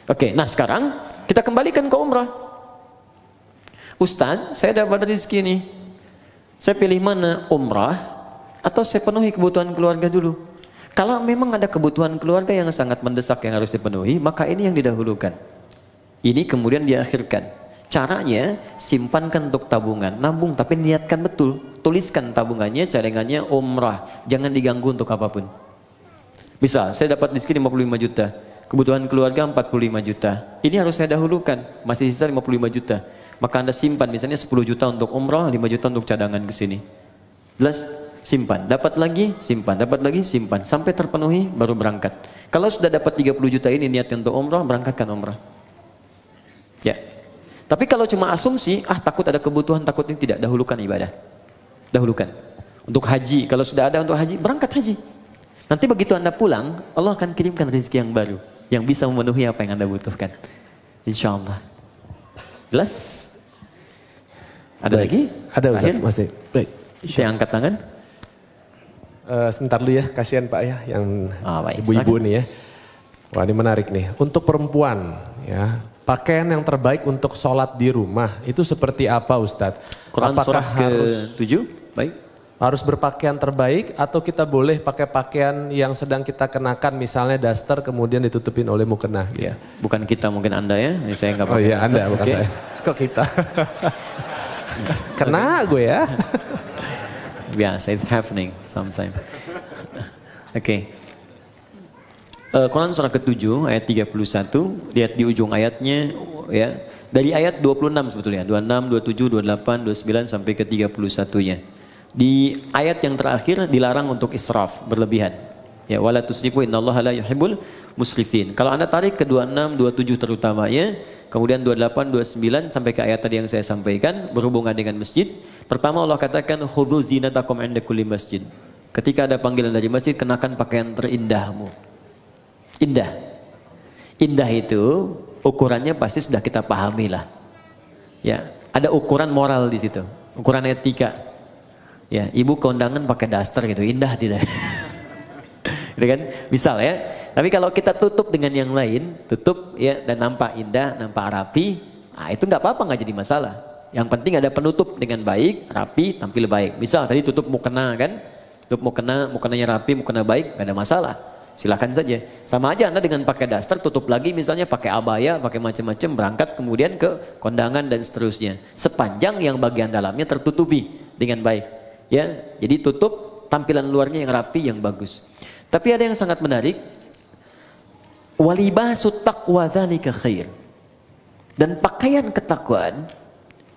Oke, nah sekarang kita kembalikan ke umrah. Ustaz, saya dapat rezeki nih. Saya pilih mana? Umrah atau saya penuhi kebutuhan keluarga dulu? Kalau memang ada kebutuhan keluarga yang sangat mendesak yang harus dipenuhi, maka ini yang didahulukan. Ini kemudian diakhirkan. Caranya, simpankan untuk tabungan, nabung, tapi niatkan betul. Tuliskan tabungannya, cadangannya umrah. Jangan diganggu untuk apapun. Misal, saya dapat rezeki 55 juta, kebutuhan keluarga 45 juta. Ini harus saya dahulukan, masih sisa 55 juta. Maka Anda simpan misalnya 10 juta untuk umrah, 5 juta untuk cadangan ke sini. Jelas? Simpan, dapat lagi, simpan, dapat lagi, simpan. Sampai terpenuhi, baru berangkat. Kalau sudah dapat 30 juta ini niatkan untuk umrah, berangkatkan umrah. Ya. Tapi kalau cuma asumsi, takut ada kebutuhan, takut ini, tidak, dahulukan ibadah. Dahulukan. Untuk haji, kalau sudah ada untuk haji, berangkat haji. Nanti begitu Anda pulang, Allah akan kirimkan rezeki yang baru, yang bisa memenuhi apa yang Anda butuhkan. Insya Allah. Jelas? Ada baik. lagi? Ada Ustaz, masih. Baik. Saya angkat tangan. Sebentar dulu ya, kasihan Pak ya, yang ibu-ibu silakan. nih ya. Wah ini menarik nih. Untuk perempuan ya, pakaian yang terbaik untuk sholat di rumah itu seperti apa Ustadz? Quran apakah surah harus ke-7? Baik. Harus berpakaian terbaik atau kita boleh pakai pakaian yang sedang kita kenakan, misalnya daster kemudian ditutupin oleh mukena? Ya, bukan kita, mungkin Anda ya. Ini saya nggak Oh pakai iya, daster. Anda bukan Oke. saya. Kok kita? Kena gue ya. Biasa, it's happening sometimes. Oke. Quran surah ke-7 ayat 31, lihat di ujung ayatnya ya. Dari ayat 26 sebetulnya, 26, 27, 28, 29 sampai ke 31-nya. Di ayat yang terakhir dilarang untuk israf, berlebihan. Ya, wala tusrifu innallaha la yuhibbul musrifin. Kalau Anda tarik ke 26, 27 terutamanya, kemudian 28, 29 sampai ke ayat tadi yang saya sampaikan berhubungan dengan masjid. Pertama Allah katakan khudzu zinatakum 'inda kulli masjid. Ketika ada panggilan dari masjid, kenakan pakaian terindahmu. Indah. Indah itu ukurannya pasti sudah kita pahami lah. Ya, ada ukuran moral di situ, ukuran etika. Ya, ibu kondangan pakai daster gitu, indah tidak? Gitu kan? Misal ya. Tapi kalau kita tutup dengan yang lain, tutup ya dan nampak indah, nampak rapi, itu nggak apa-apa, nggak jadi masalah. Yang penting ada penutup dengan baik, rapi, tampil baik. Misal tadi tutup mukena kan, tutup mukena, mukenanya rapi, mukena baik, nggak ada masalah. Silakan saja. Sama aja Anda dengan pakai daster, tutup lagi misalnya pakai abaya, pakai macam-macam, berangkat kemudian ke kondangan dan seterusnya. Sepanjang yang bagian dalamnya tertutupi dengan baik. Ya, jadi tutup tampilan luarnya yang rapi, yang bagus. Tapi ada yang sangat menarik. Walibasut taqwa dzalika khair. Dan pakaian ketakwaan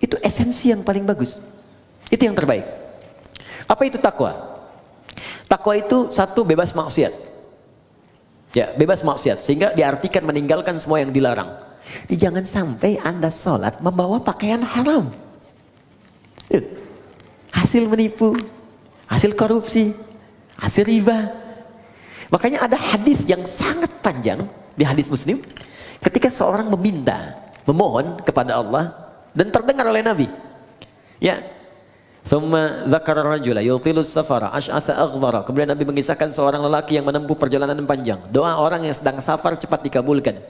itu esensi yang paling bagus. Itu yang terbaik. Apa itu takwa? Takwa itu satu, bebas maksiat. Ya, bebas maksiat, sehingga diartikan meninggalkan semua yang dilarang. Jadi jangan sampai Anda sholat membawa pakaian haram. Hasil menipu, hasil korupsi, hasil riba. Makanya ada hadis yang sangat panjang di hadis Muslim, ketika seorang meminta, memohon kepada Allah dan terdengar oleh Nabi. Ya. Thumma dzakara rajula yutilu safara ash'atha aghbara. Kemudian Nabi mengisahkan seorang lelaki yang menempuh perjalanan panjang. Doa orang yang sedang safar cepat dikabulkan.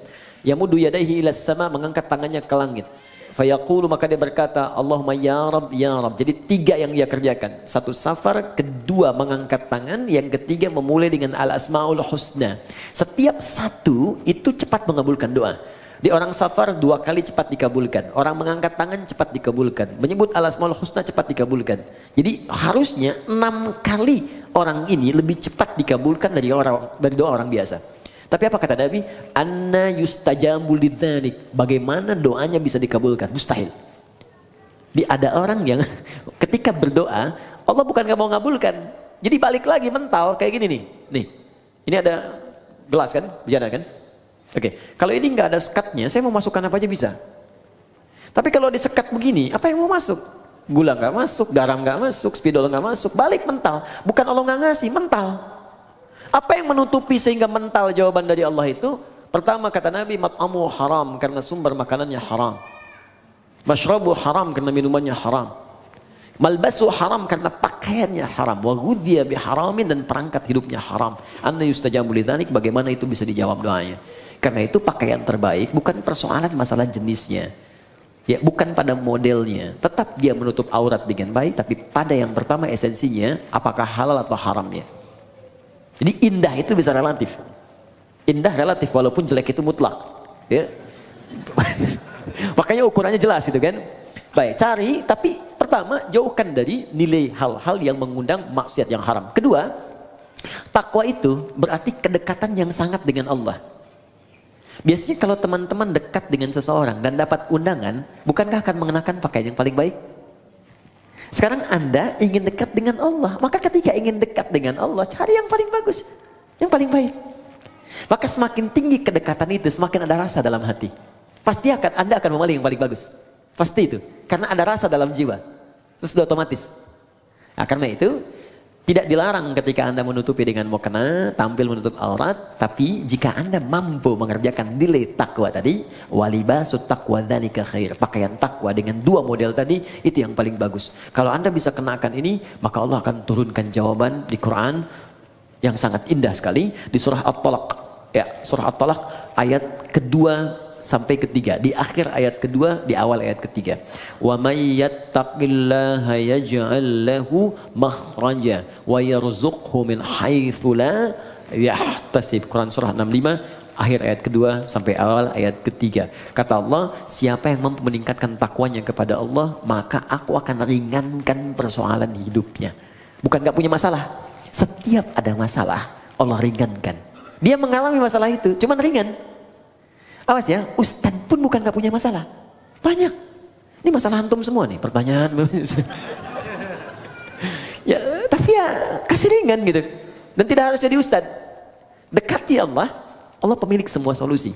Yamudu yadaihi ila sama, mengangkat tangannya ke langit. Fayaqulu, maka dia berkata, Allahumma ya Rabb, ya Rabb. Jadi tiga yang dia kerjakan. Satu safar, kedua mengangkat tangan, yang ketiga memulai dengan al-asmaul husna. Setiap satu itu cepat mengabulkan doa. Di orang safar 2 kali cepat dikabulkan. Orang mengangkat tangan cepat dikabulkan. Menyebut al-asmaul husna cepat dikabulkan. Jadi harusnya 6 kali orang ini lebih cepat dikabulkan dari doa orang biasa. Tapi apa kata Nabi? Anna yustajabu lidzalik. Bagaimana doanya bisa dikabulkan? Mustahil. Jadi ada orang yang ketika berdoa, Allah bukan gak mau ngabulkan. Jadi balik lagi mental kayak gini nih. Nih, ini ada gelas kan? Bejana kan? Oke, kalau ini nggak ada sekatnya, saya mau masukkan apa aja bisa. Tapi kalau disekat begini, apa yang mau masuk? Gula nggak masuk, garam nggak masuk, spidol nggak masuk, balik mental. Bukan Allah nggak ngasih, mental. Apa yang menutupi sehingga mental jawaban dari Allah itu? Pertama kata Nabi, mat'amu haram karena sumber makanannya haram. Mashrabu haram karena minumannya haram. Malbasu haram karena pakaiannya haram. Wa ghudhiya biharamin, dan perangkat hidupnya haram. Anna yustajabu lidzalik, bagaimana itu bisa dijawab doanya? Karena itu pakaian terbaik bukan persoalan masalah jenisnya. Ya, bukan pada modelnya. Tetap dia menutup aurat dengan baik, tapi pada yang pertama esensinya apakah halal atau haramnya. Jadi indah itu bisa relatif. Indah relatif, walaupun jelek itu mutlak. Ya. Makanya ukurannya jelas itu kan. Baik, cari, tapi pertama jauhkan dari nilai hal-hal yang mengundang maksiat yang haram. Kedua, Takwa itu berarti kedekatan yang sangat dengan Allah. Biasanya kalau teman-teman dekat dengan seseorang dan dapat undangan, bukankah akan mengenakan pakaian yang paling baik? Sekarang Anda ingin dekat dengan Allah, maka ketika ingin dekat dengan Allah, cari yang paling bagus, yang paling baik. Maka semakin tinggi kedekatan itu, semakin ada rasa dalam hati. Pasti Anda akan memilih yang paling bagus. Pasti itu, karena ada rasa dalam jiwa. Itu sudah otomatis. Nah, karena itu tidak dilarang ketika Anda menutupi dengan mukena, tampil menutup aurat, tapi jika Anda mampu mengerjakan nilai takwa tadi, walibasut taqwa dzalika khair. Pakaian takwa dengan dua model tadi itu yang paling bagus. Kalau Anda bisa kenakan ini, maka Allah akan turunkan jawaban di Quran yang sangat indah sekali di surah At-Talaq. Ya, surah At-Talaq ayat kedua sampai ketiga, di akhir ayat kedua, di awal ayat ketiga. Wa may yattaqillaha yaj'al lahu makhraja wa yarzuqhu min haitsu la yahtasib. Quran surah 65 akhir ayat kedua sampai awal ayat ketiga. Kata Allah, siapa yang mampu meningkatkan takwanya kepada Allah, maka aku akan ringankan persoalan hidupnya. Bukan gak punya masalah, setiap ada masalah Allah ringankan. Dia mengalami masalah itu, cuman ringan. Awas ya, ustadz pun bukan gak punya masalah. Banyak. Ini masalah antum semua nih, pertanyaan. Ya, tapi ya kasih ringan gitu. Dan tidak harus jadi ustadz. Dekati Allah, Allah pemilik semua solusi.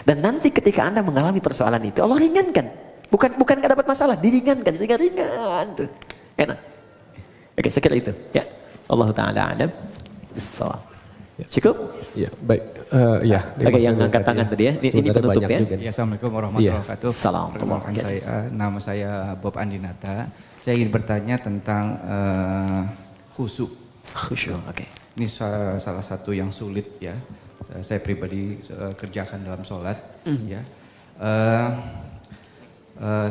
Dan nanti ketika Anda mengalami persoalan itu, Allah ringankan. Bukan gak dapat masalah, diringankan sehingga ringan tuh. Enak. Oke, saya kira itu. Ya, Allah Ta'ala alam. Cukup? Ya, baik. Ya. Oke, yang angkat tangan tadi ya. Ini penutup ya. Ya, Assalamualaikum warahmatullahi wabarakatuh. Assalamualaikum. Nama saya Bob Andinata. Saya ingin bertanya tentang khusyuk. Khusyuk, oke. Ini salah satu yang sulit ya. Saya pribadi kerjakan dalam sholat. Ya.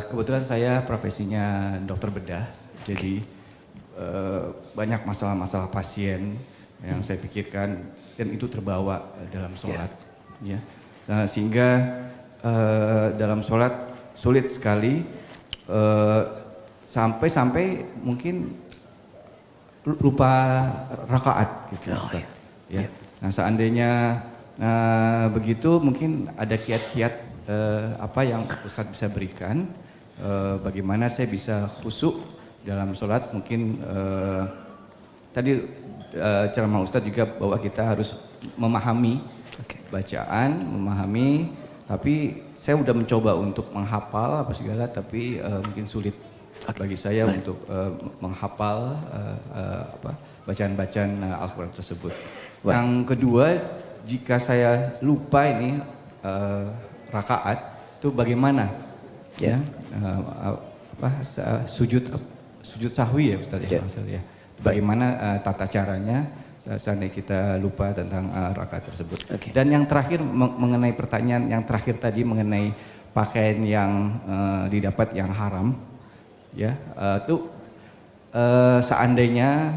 Kebetulan saya profesinya dokter bedah. Jadi banyak masalah-masalah pasien yang saya pikirkan dan itu terbawa dalam sholat, ya. Nah, sehingga dalam sholat sulit sekali sampai mungkin lupa rakaat, gitu. Ya. Nah, seandainya begitu mungkin ada kiat-kiat apa yang Ustadz bisa berikan, bagaimana saya bisa khusyuk dalam sholat. Mungkin tadi ceramah Ustadz juga bahwa kita harus memahami bacaan, memahami, tapi saya sudah mencoba untuk menghafal apa segala, tapi mungkin sulit bagi saya untuk menghafal bacaan-bacaan Al-Quran tersebut. Yang kedua, jika saya lupa ini rakaat, itu bagaimana? Ya, sujud sahwi ya Ustadz ya. Bagaimana tata caranya seandainya kita lupa tentang rakaat tersebut. Dan yang terakhir mengenai pertanyaan yang terakhir tadi mengenai pakaian yang didapat yang haram, ya itu seandainya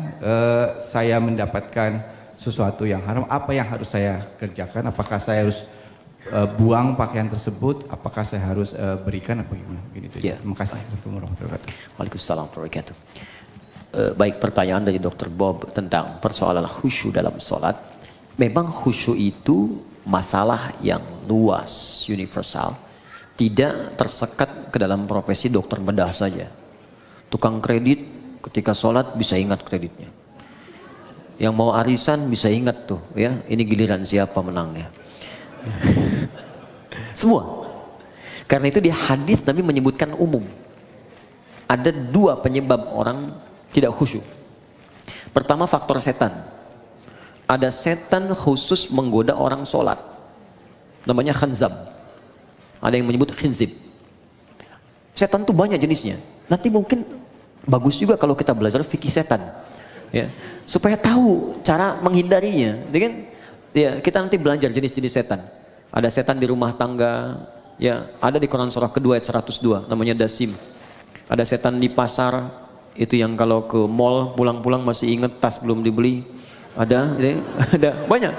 saya mendapatkan sesuatu yang haram, apa yang harus saya kerjakan? Apakah saya harus buang pakaian tersebut? Apakah saya harus berikan apa gimana? Begitu. Ya. Terima kasih. Waalaikumsalam warahmatullahi wabarakatuh. Baik, pertanyaan dari Dr. Bob tentang persoalan khusyuk dalam sholat. Memang khusyuk itu masalah yang luas, universal. Tidak tersekat ke dalam profesi dokter bedah saja. Tukang kredit ketika sholat bisa ingat kreditnya. Yang mau arisan bisa ingat tuh, ya ini giliran siapa menangnya. Semua. Karena itu di hadis Nabi menyebutkan umum. Ada dua penyebab orang tidak khusyuk. Pertama, faktor setan. Ada setan khusus menggoda orang sholat. Namanya khanzab. Ada yang menyebut khinzib. Setan itu banyak jenisnya. Nanti mungkin bagus juga kalau kita belajar fikih setan. Ya, supaya tahu cara menghindarinya. Ya, kita nanti belajar jenis-jenis setan. Ada setan di rumah tangga. Ya, ada di Quran surah kedua ayat 102. Namanya dasim. Ada setan di pasar. Itu yang kalau ke mall pulang-pulang masih inget tas belum dibeli. Ada banyak.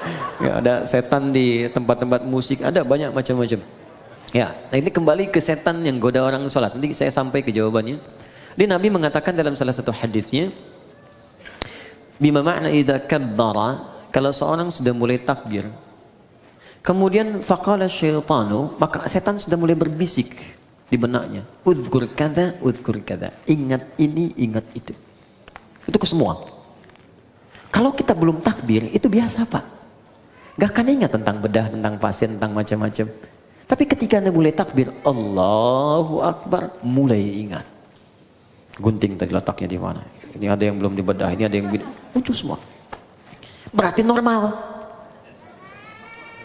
Ya, ada setan di tempat-tempat musik, ada banyak macam-macam. Ya, nah ini kembali ke setan yang goda orang sholat. Nanti saya sampai ke jawabannya. Jadi Nabi mengatakan dalam salah satu hadisnya, Bima makna idza kabbara, kalau seorang sudah mulai takbir, kemudian faqala syaitanu, maka setan sudah mulai berbisik di benaknya. Udzkur kada, ingat ini, ingat itu. Itu ke semua. Kalau kita belum takbir, itu biasa Pak. Gak akan ingat tentang bedah, tentang pasien, tentang macam-macam. Tapi ketika Anda mulai takbir, Allahu Akbar, mulai ingat. Gunting tadi letaknya di mana? Ini ada yang belum dibedah, ini ada yang muncul semua. Berarti normal.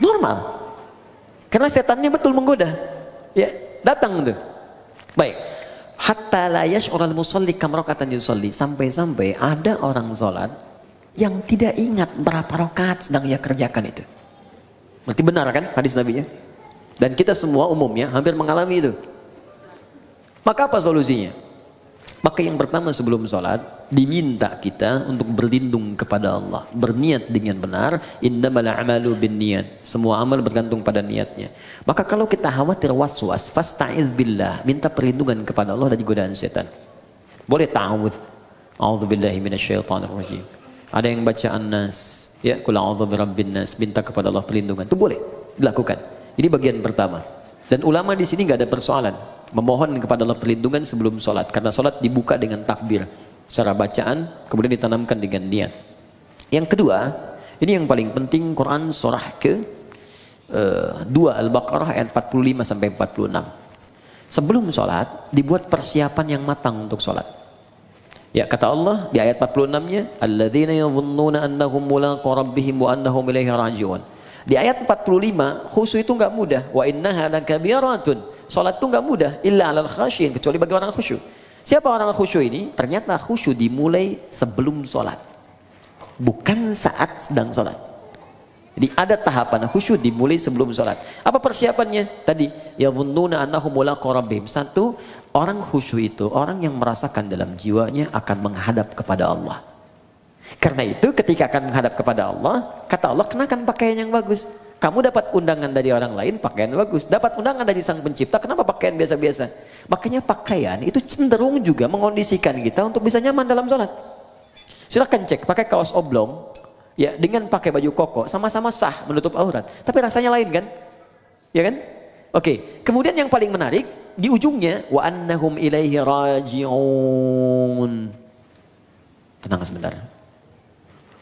Normal. Karena setannya betul menggoda. Ya, datang tuh. Baik. Hatta la yash'ural musalli kam raka'atan yusalli. Sampai-sampai ada orang salat yang tidak ingat berapa rakaat sedang ia kerjakan itu. Berarti benar kan hadis Nabi-nya? Dan kita semua umumnya hampir mengalami itu. Maka apa solusinya? Maka yang pertama sebelum sholat diminta kita untuk berlindung kepada Allah, berniat dengan benar. Innamal a'malu binniyat, semua amal bergantung pada niatnya. Maka kalau kita khawatir waswas, fasta'iz billah, minta perlindungan kepada Allah dari godaan setan. Boleh ta'awudz, a'udzubillahi minasyaitonir rajim. Ada yang baca An-Nas, ya, qul a'udzu birabbin nas, minta kepada Allah perlindungan. Itu boleh dilakukan. Ini bagian pertama. Dan ulama di sini nggak ada persoalan memohon kepada Allah perlindungan sebelum sholat, karena sholat dibuka dengan takbir secara bacaan, kemudian ditanamkan dengan niat. Yang kedua, ini yang paling penting, Quran surah ke 2 Al-Baqarah ayat 45 sampai 46. Sebelum sholat dibuat persiapan yang matang untuk sholat. Ya, kata Allah di ayat 46-nya, alladzina yadhunnuna annahum mulaqu rabbihim wa annahum ilaihi raji'un. Di ayat 45, khusyuk itu enggak mudah. Wa innaha lakabiratun. Salat itu enggak mudah, illa 'alal khasyin, kecuali bagi orang khusyuk. Siapa orang khusyuk ini? Ternyata khusyuk dimulai sebelum salat. Bukan saat sedang salat. Jadi ada tahapan khusyuk dimulai sebelum salat. Apa persiapannya? Tadi, yadhunnuna annahum mulaqu rabbihim. Satu, orang khusyuk itu orang yang merasakan dalam jiwanya akan menghadap kepada Allah. Karena itu ketika akan menghadap kepada Allah, kata Allah, kenakan pakaian yang bagus. Kamu dapat undangan dari orang lain, pakaian bagus. Dapat undangan dari sang pencipta, kenapa pakaian biasa-biasa? Makanya pakaian itu cenderung juga mengondisikan kita untuk bisa nyaman dalam sholat. Silahkan cek, pakai kaos oblong, ya, dengan pakai baju koko, sama-sama sah menutup aurat. Tapi rasanya lain kan? Ya kan? Oke, kemudian yang paling menarik, di ujungnya, wa annahum ilaihi raji'un. Tenang sebentar.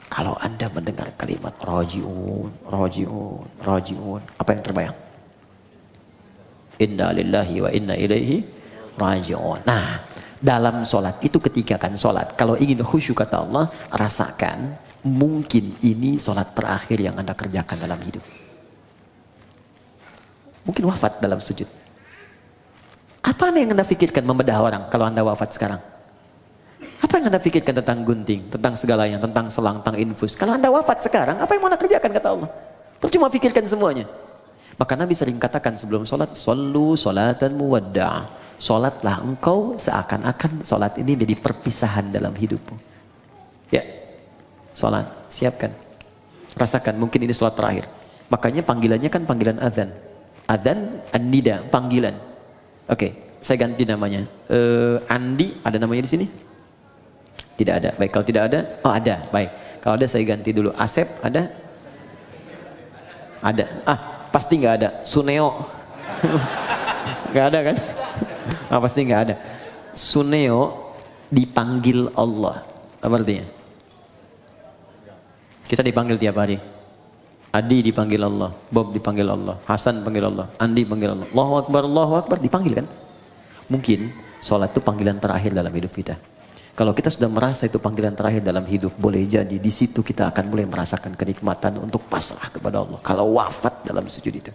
Kalau Anda mendengar kalimat raji'un, raji'un, raji'un, apa yang terbayang? Inna lillahi wa inna ilaihi raji'un. Nah, dalam sholat itu ketika kan sholat, kalau ingin khusyuk kata Allah, rasakan mungkin ini sholat terakhir yang Anda kerjakan dalam hidup. Mungkin wafat dalam sujud. Apa yang Anda pikirkan membedah orang kalau Anda wafat sekarang? Apa yang Anda pikirkan tentang gunting, tentang segalanya, tentang selang, tentang infus? Kalau Anda wafat sekarang, apa yang mau Anda kerjakan kata Allah? Percuma pikirkan semuanya. Maka Nabi sering katakan sebelum sholat, sallu sholatan muwadda'. Sholatlah engkau seakan-akan sholat ini jadi perpisahan dalam hidupmu. Ya, sholat, siapkan. Rasakan, mungkin ini sholat terakhir. Makanya panggilannya kan panggilan adzan. Adzan, an-nida, panggilan. Oke, saya ganti namanya. Andi, ada namanya di sini? Tidak ada. Baik, kalau tidak ada, oh ada. Baik. Kalau ada saya ganti dulu. Asep ada? Ada. Ah, pasti nggak ada. Suneo. Nggak ada kan? Ah, pasti nggak ada. Suneo dipanggil Allah. Apa artinya? Kita dipanggil tiap hari. Adi dipanggil Allah, Bob dipanggil Allah, Hasan panggil Allah, Andi panggil Allah. Allahu Akbar, dipanggil kan? Mungkin sholat itu panggilan terakhir dalam hidup kita. Kalau kita sudah merasa itu panggilan terakhir dalam hidup, boleh jadi di situ kita akan mulai merasakan kenikmatan untuk pasrah kepada Allah. Kalau wafat dalam sujud itu.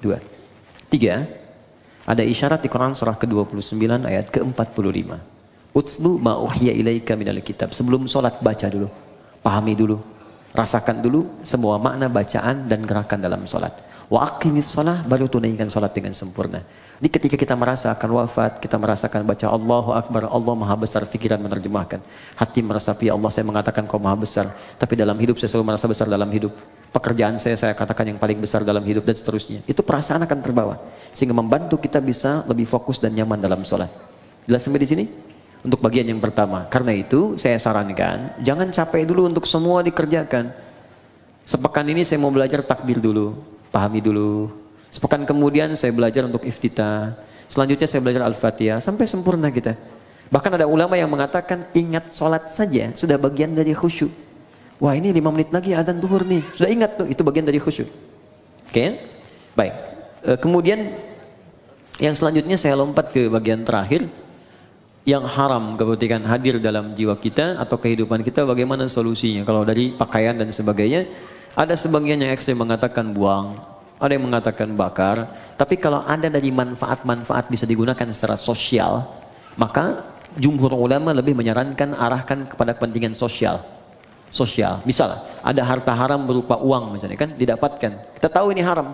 2. 3. Ada isyarat di Quran surah ke-29 ayat ke-45. Utslu ma uhiya ilaika minal kitab. Sebelum sholat baca dulu, pahami dulu, rasakan dulu semua makna bacaan dan gerakan dalam sholat. Wa aqimis shalah, baru tunaikan sholat dengan sempurna. Jadi ketika kita merasa akan wafat, kita merasakan baca Allahu Akbar, Allah Maha Besar, pikiran menerjemahkan. Hati merasa, ya Allah saya mengatakan kau Maha Besar, tapi dalam hidup saya selalu merasa besar dalam hidup. Pekerjaan saya katakan yang paling besar dalam hidup dan seterusnya. Itu perasaan akan terbawa. Sehingga membantu kita bisa lebih fokus dan nyaman dalam sholat. Jelas sampai di sini? Untuk bagian yang pertama. Karena itu saya sarankan, jangan capek dulu untuk semua dikerjakan. Sepekan ini saya mau belajar takbir dulu, pahami dulu. Sepekan kemudian saya belajar untuk iftitah. Selanjutnya saya belajar Al-Fatihah sampai sempurna kita. Bahkan ada ulama yang mengatakan ingat sholat saja sudah bagian dari khusyuk. Wah ini 5 menit lagi adzan zuhur nih. Sudah ingat tuh, itu bagian dari khusyuk. Oke? Baik. Kemudian yang selanjutnya saya lompat ke bagian terakhir. Yang haram ketika hadir dalam jiwa kita atau kehidupan kita, bagaimana solusinya? Kalau dari pakaian dan sebagainya, ada sebagian yang ekstrem mengatakan buang, ada yang mengatakan bakar. Tapi kalau ada dari manfaat-manfaat bisa digunakan secara sosial, maka jumhur ulama lebih menyarankan arahkan kepada kepentingan sosial. Misal ada harta haram berupa uang misalnya kan didapatkan, kita tahu ini haram.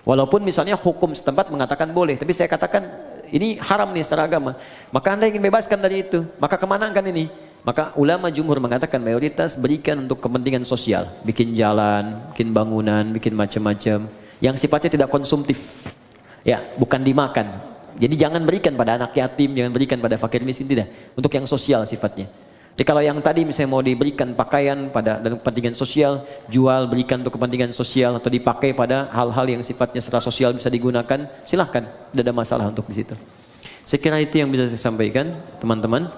Walaupun misalnya hukum setempat mengatakan boleh, tapi saya katakan ini haram nih secara agama. Maka Anda ingin bebaskan dari itu, maka kemana kan ini? Maka ulama jumhur mengatakan mayoritas berikan untuk kepentingan sosial, bikin jalan, bikin bangunan, bikin macam-macam yang sifatnya tidak konsumtif, ya bukan dimakan. Jadi jangan berikan pada anak yatim, jangan berikan pada fakir miskin, tidak. Untuk yang sosial sifatnya. Jadi kalau yang tadi misalnya mau diberikan pakaian pada dan kepentingan sosial, jual berikan untuk kepentingan sosial atau dipakai pada hal-hal yang sifatnya secara sosial bisa digunakan, silahkan, tidak ada masalah untuk di situ. Saya kira itu yang bisa saya sampaikan, teman-teman.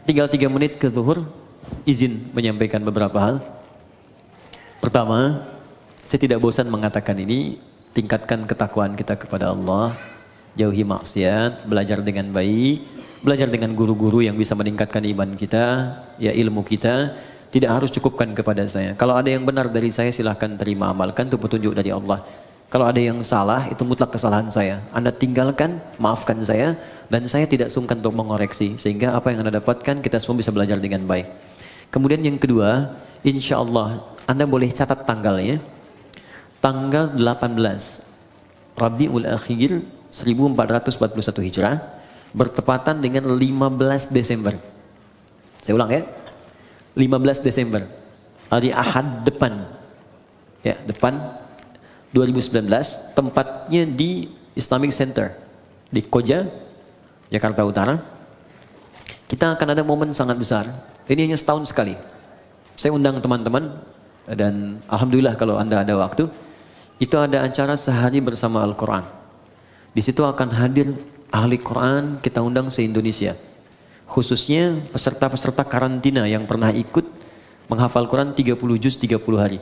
Tinggal 3 menit ke zuhur, izin menyampaikan beberapa hal. Pertama, saya tidak bosan mengatakan ini, tingkatkan ketakwaan kita kepada Allah, jauhi maksiat, belajar dengan baik. Belajar dengan guru-guru yang bisa meningkatkan iman kita, ya ilmu kita, tidak harus cukupkan kepada saya. Kalau ada yang benar dari saya silahkan terima, amalkan, itu petunjuk dari Allah. Kalau ada yang salah, itu mutlak kesalahan saya. Anda tinggalkan, maafkan saya, dan saya tidak sungkan untuk mengoreksi. Sehingga apa yang Anda dapatkan, kita semua bisa belajar dengan baik. Kemudian yang kedua, insya Allah, Anda boleh catat tanggalnya. Tanggal 18 Rabiul Akhir 1441 Hijrah, bertepatan dengan 15 Desember. Saya ulang ya. 15 Desember. Hari Ahad depan. Ya, depan 2019, tempatnya di Islamic Center di Koja, Jakarta Utara. Kita akan ada momen sangat besar. Ini hanya setahun sekali. Saya undang teman-teman dan alhamdulillah kalau Anda ada waktu, itu ada acara sehari bersama Al-Qur'an. Di situ akan hadir ahli Quran, kita undang se-Indonesia. Khususnya peserta-peserta karantina yang pernah ikut menghafal Quran 30 juz 30 hari.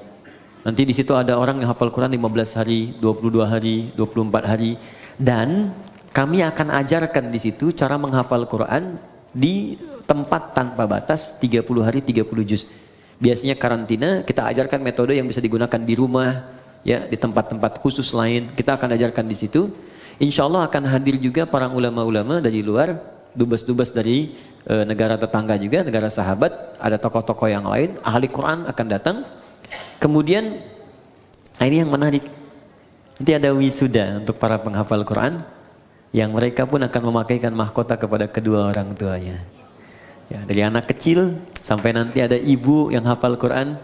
Nanti di situ ada orang yang hafal Quran 15 hari, 22 hari, 24 hari. Dan kami akan ajarkan di situ cara menghafal Quran di tempat tanpa batas 30 hari 30 juz. Biasanya karantina kita ajarkan metode yang bisa digunakan di rumah, ya di tempat-tempat khusus lain. Kita akan ajarkan di situ. Insya Allah akan hadir juga para ulama-ulama dari luar, dubes-dubes dari negara tetangga juga, negara sahabat, ada tokoh-tokoh yang lain, ahli Quran akan datang. Kemudian, ini yang menarik, nanti ada wisuda untuk para penghafal Quran, yang mereka pun akan memakaikan mahkota kepada kedua orang tuanya. Ya, dari anak kecil sampai nanti ada ibu yang hafal Quran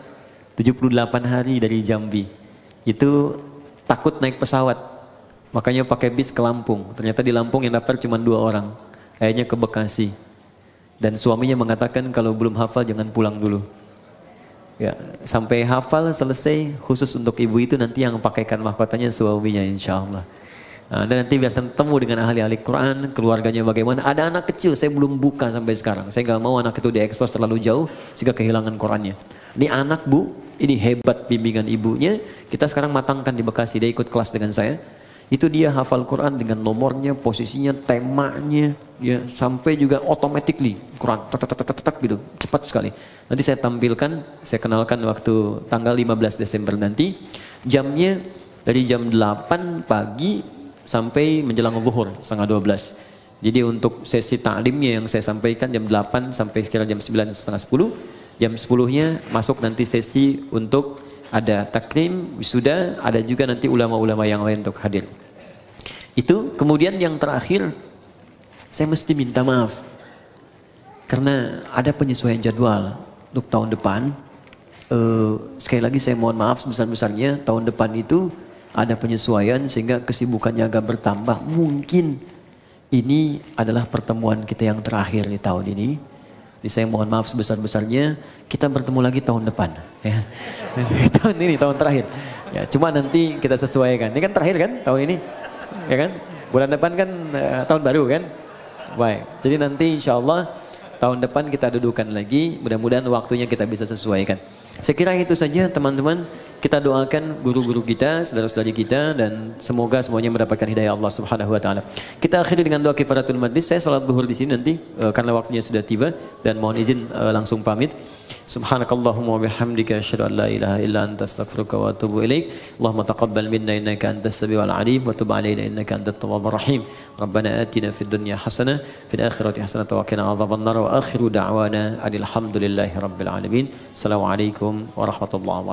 78 hari dari Jambi. Itu takut naik pesawat. Makanya pakai bis ke Lampung. Ternyata di Lampung yang daftar cuma 2 orang. Akhirnya ke Bekasi. Dan suaminya mengatakan kalau belum hafal jangan pulang dulu. Ya, sampai hafal selesai khusus untuk ibu itu nanti yang pakaikan mahkotanya suaminya insya Allah. Nah, dan nanti biasa ketemu dengan ahli-ahli Quran, keluarganya bagaimana. Ada anak kecil saya belum buka sampai sekarang. Saya nggak mau anak itu diekspos terlalu jauh sehingga kehilangan Qurannya. Ini anak bu, ini hebat bimbingan ibunya. Kita sekarang matangkan di Bekasi, dia ikut kelas dengan saya. Itu dia hafal Quran dengan nomornya, posisinya, temanya, ya sampai juga automatically Quran tak gitu, cepat sekali. Nanti saya tampilkan, saya kenalkan waktu tanggal 15 Desember nanti, jamnya dari jam 8 pagi sampai menjelang zuhur setengah 12. Jadi untuk sesi ta'limnya yang saya sampaikan jam 8 sampai kira jam 9 setengah 10, jam 10-nya masuk nanti sesi untuk ada takrim, wisuda, ada juga nanti ulama-ulama yang lain untuk hadir. Itu kemudian yang terakhir, saya mesti minta maaf karena ada penyesuaian jadwal untuk tahun depan. Sekali lagi saya mohon maaf sebesar-besarnya, tahun depan itu ada penyesuaian sehingga kesibukannya agak bertambah. Mungkin ini adalah pertemuan kita yang terakhir di tahun ini. Jadi saya mohon maaf sebesar-besarnya, kita bertemu lagi tahun depan. Ya. Tahun ini, tahun terakhir. Ya, cuma nanti kita sesuaikan. Ini kan terakhir kan, tahun ini. Ya kan? Bulan depan kan tahun baru kan? Baik, jadi nanti insya Allah tahun depan kita dudukan lagi. Mudah-mudahan waktunya kita bisa sesuaikan. Saya kira itu saja teman-teman. Kita doakan guru-guru kita, saudara-saudari kita, dan semoga semuanya mendapatkan hidayah Allah Subhanahu Wa Taala. Kita akhiri dengan doa kifaratul majlis. Saya salat zuhur di sini nanti karena waktunya sudah tiba, dan mohon izin langsung pamit. Subhanakallahumma wa bihamdika asyhadu an la ilaha illa anta astaghfiruka wa atubu ilaik. Allahumma taqabbal minna innaka antas samiul alim wa tub alaina innaka antat tawwabur rahim. Rabbana atina fid dunya hasanah fil akhirati hasanah wa qina adzabannar wa akhiru da'wana alhamdulillahi rabbil alamin. Assalamualaikum warahmatullahi wabarakatuh.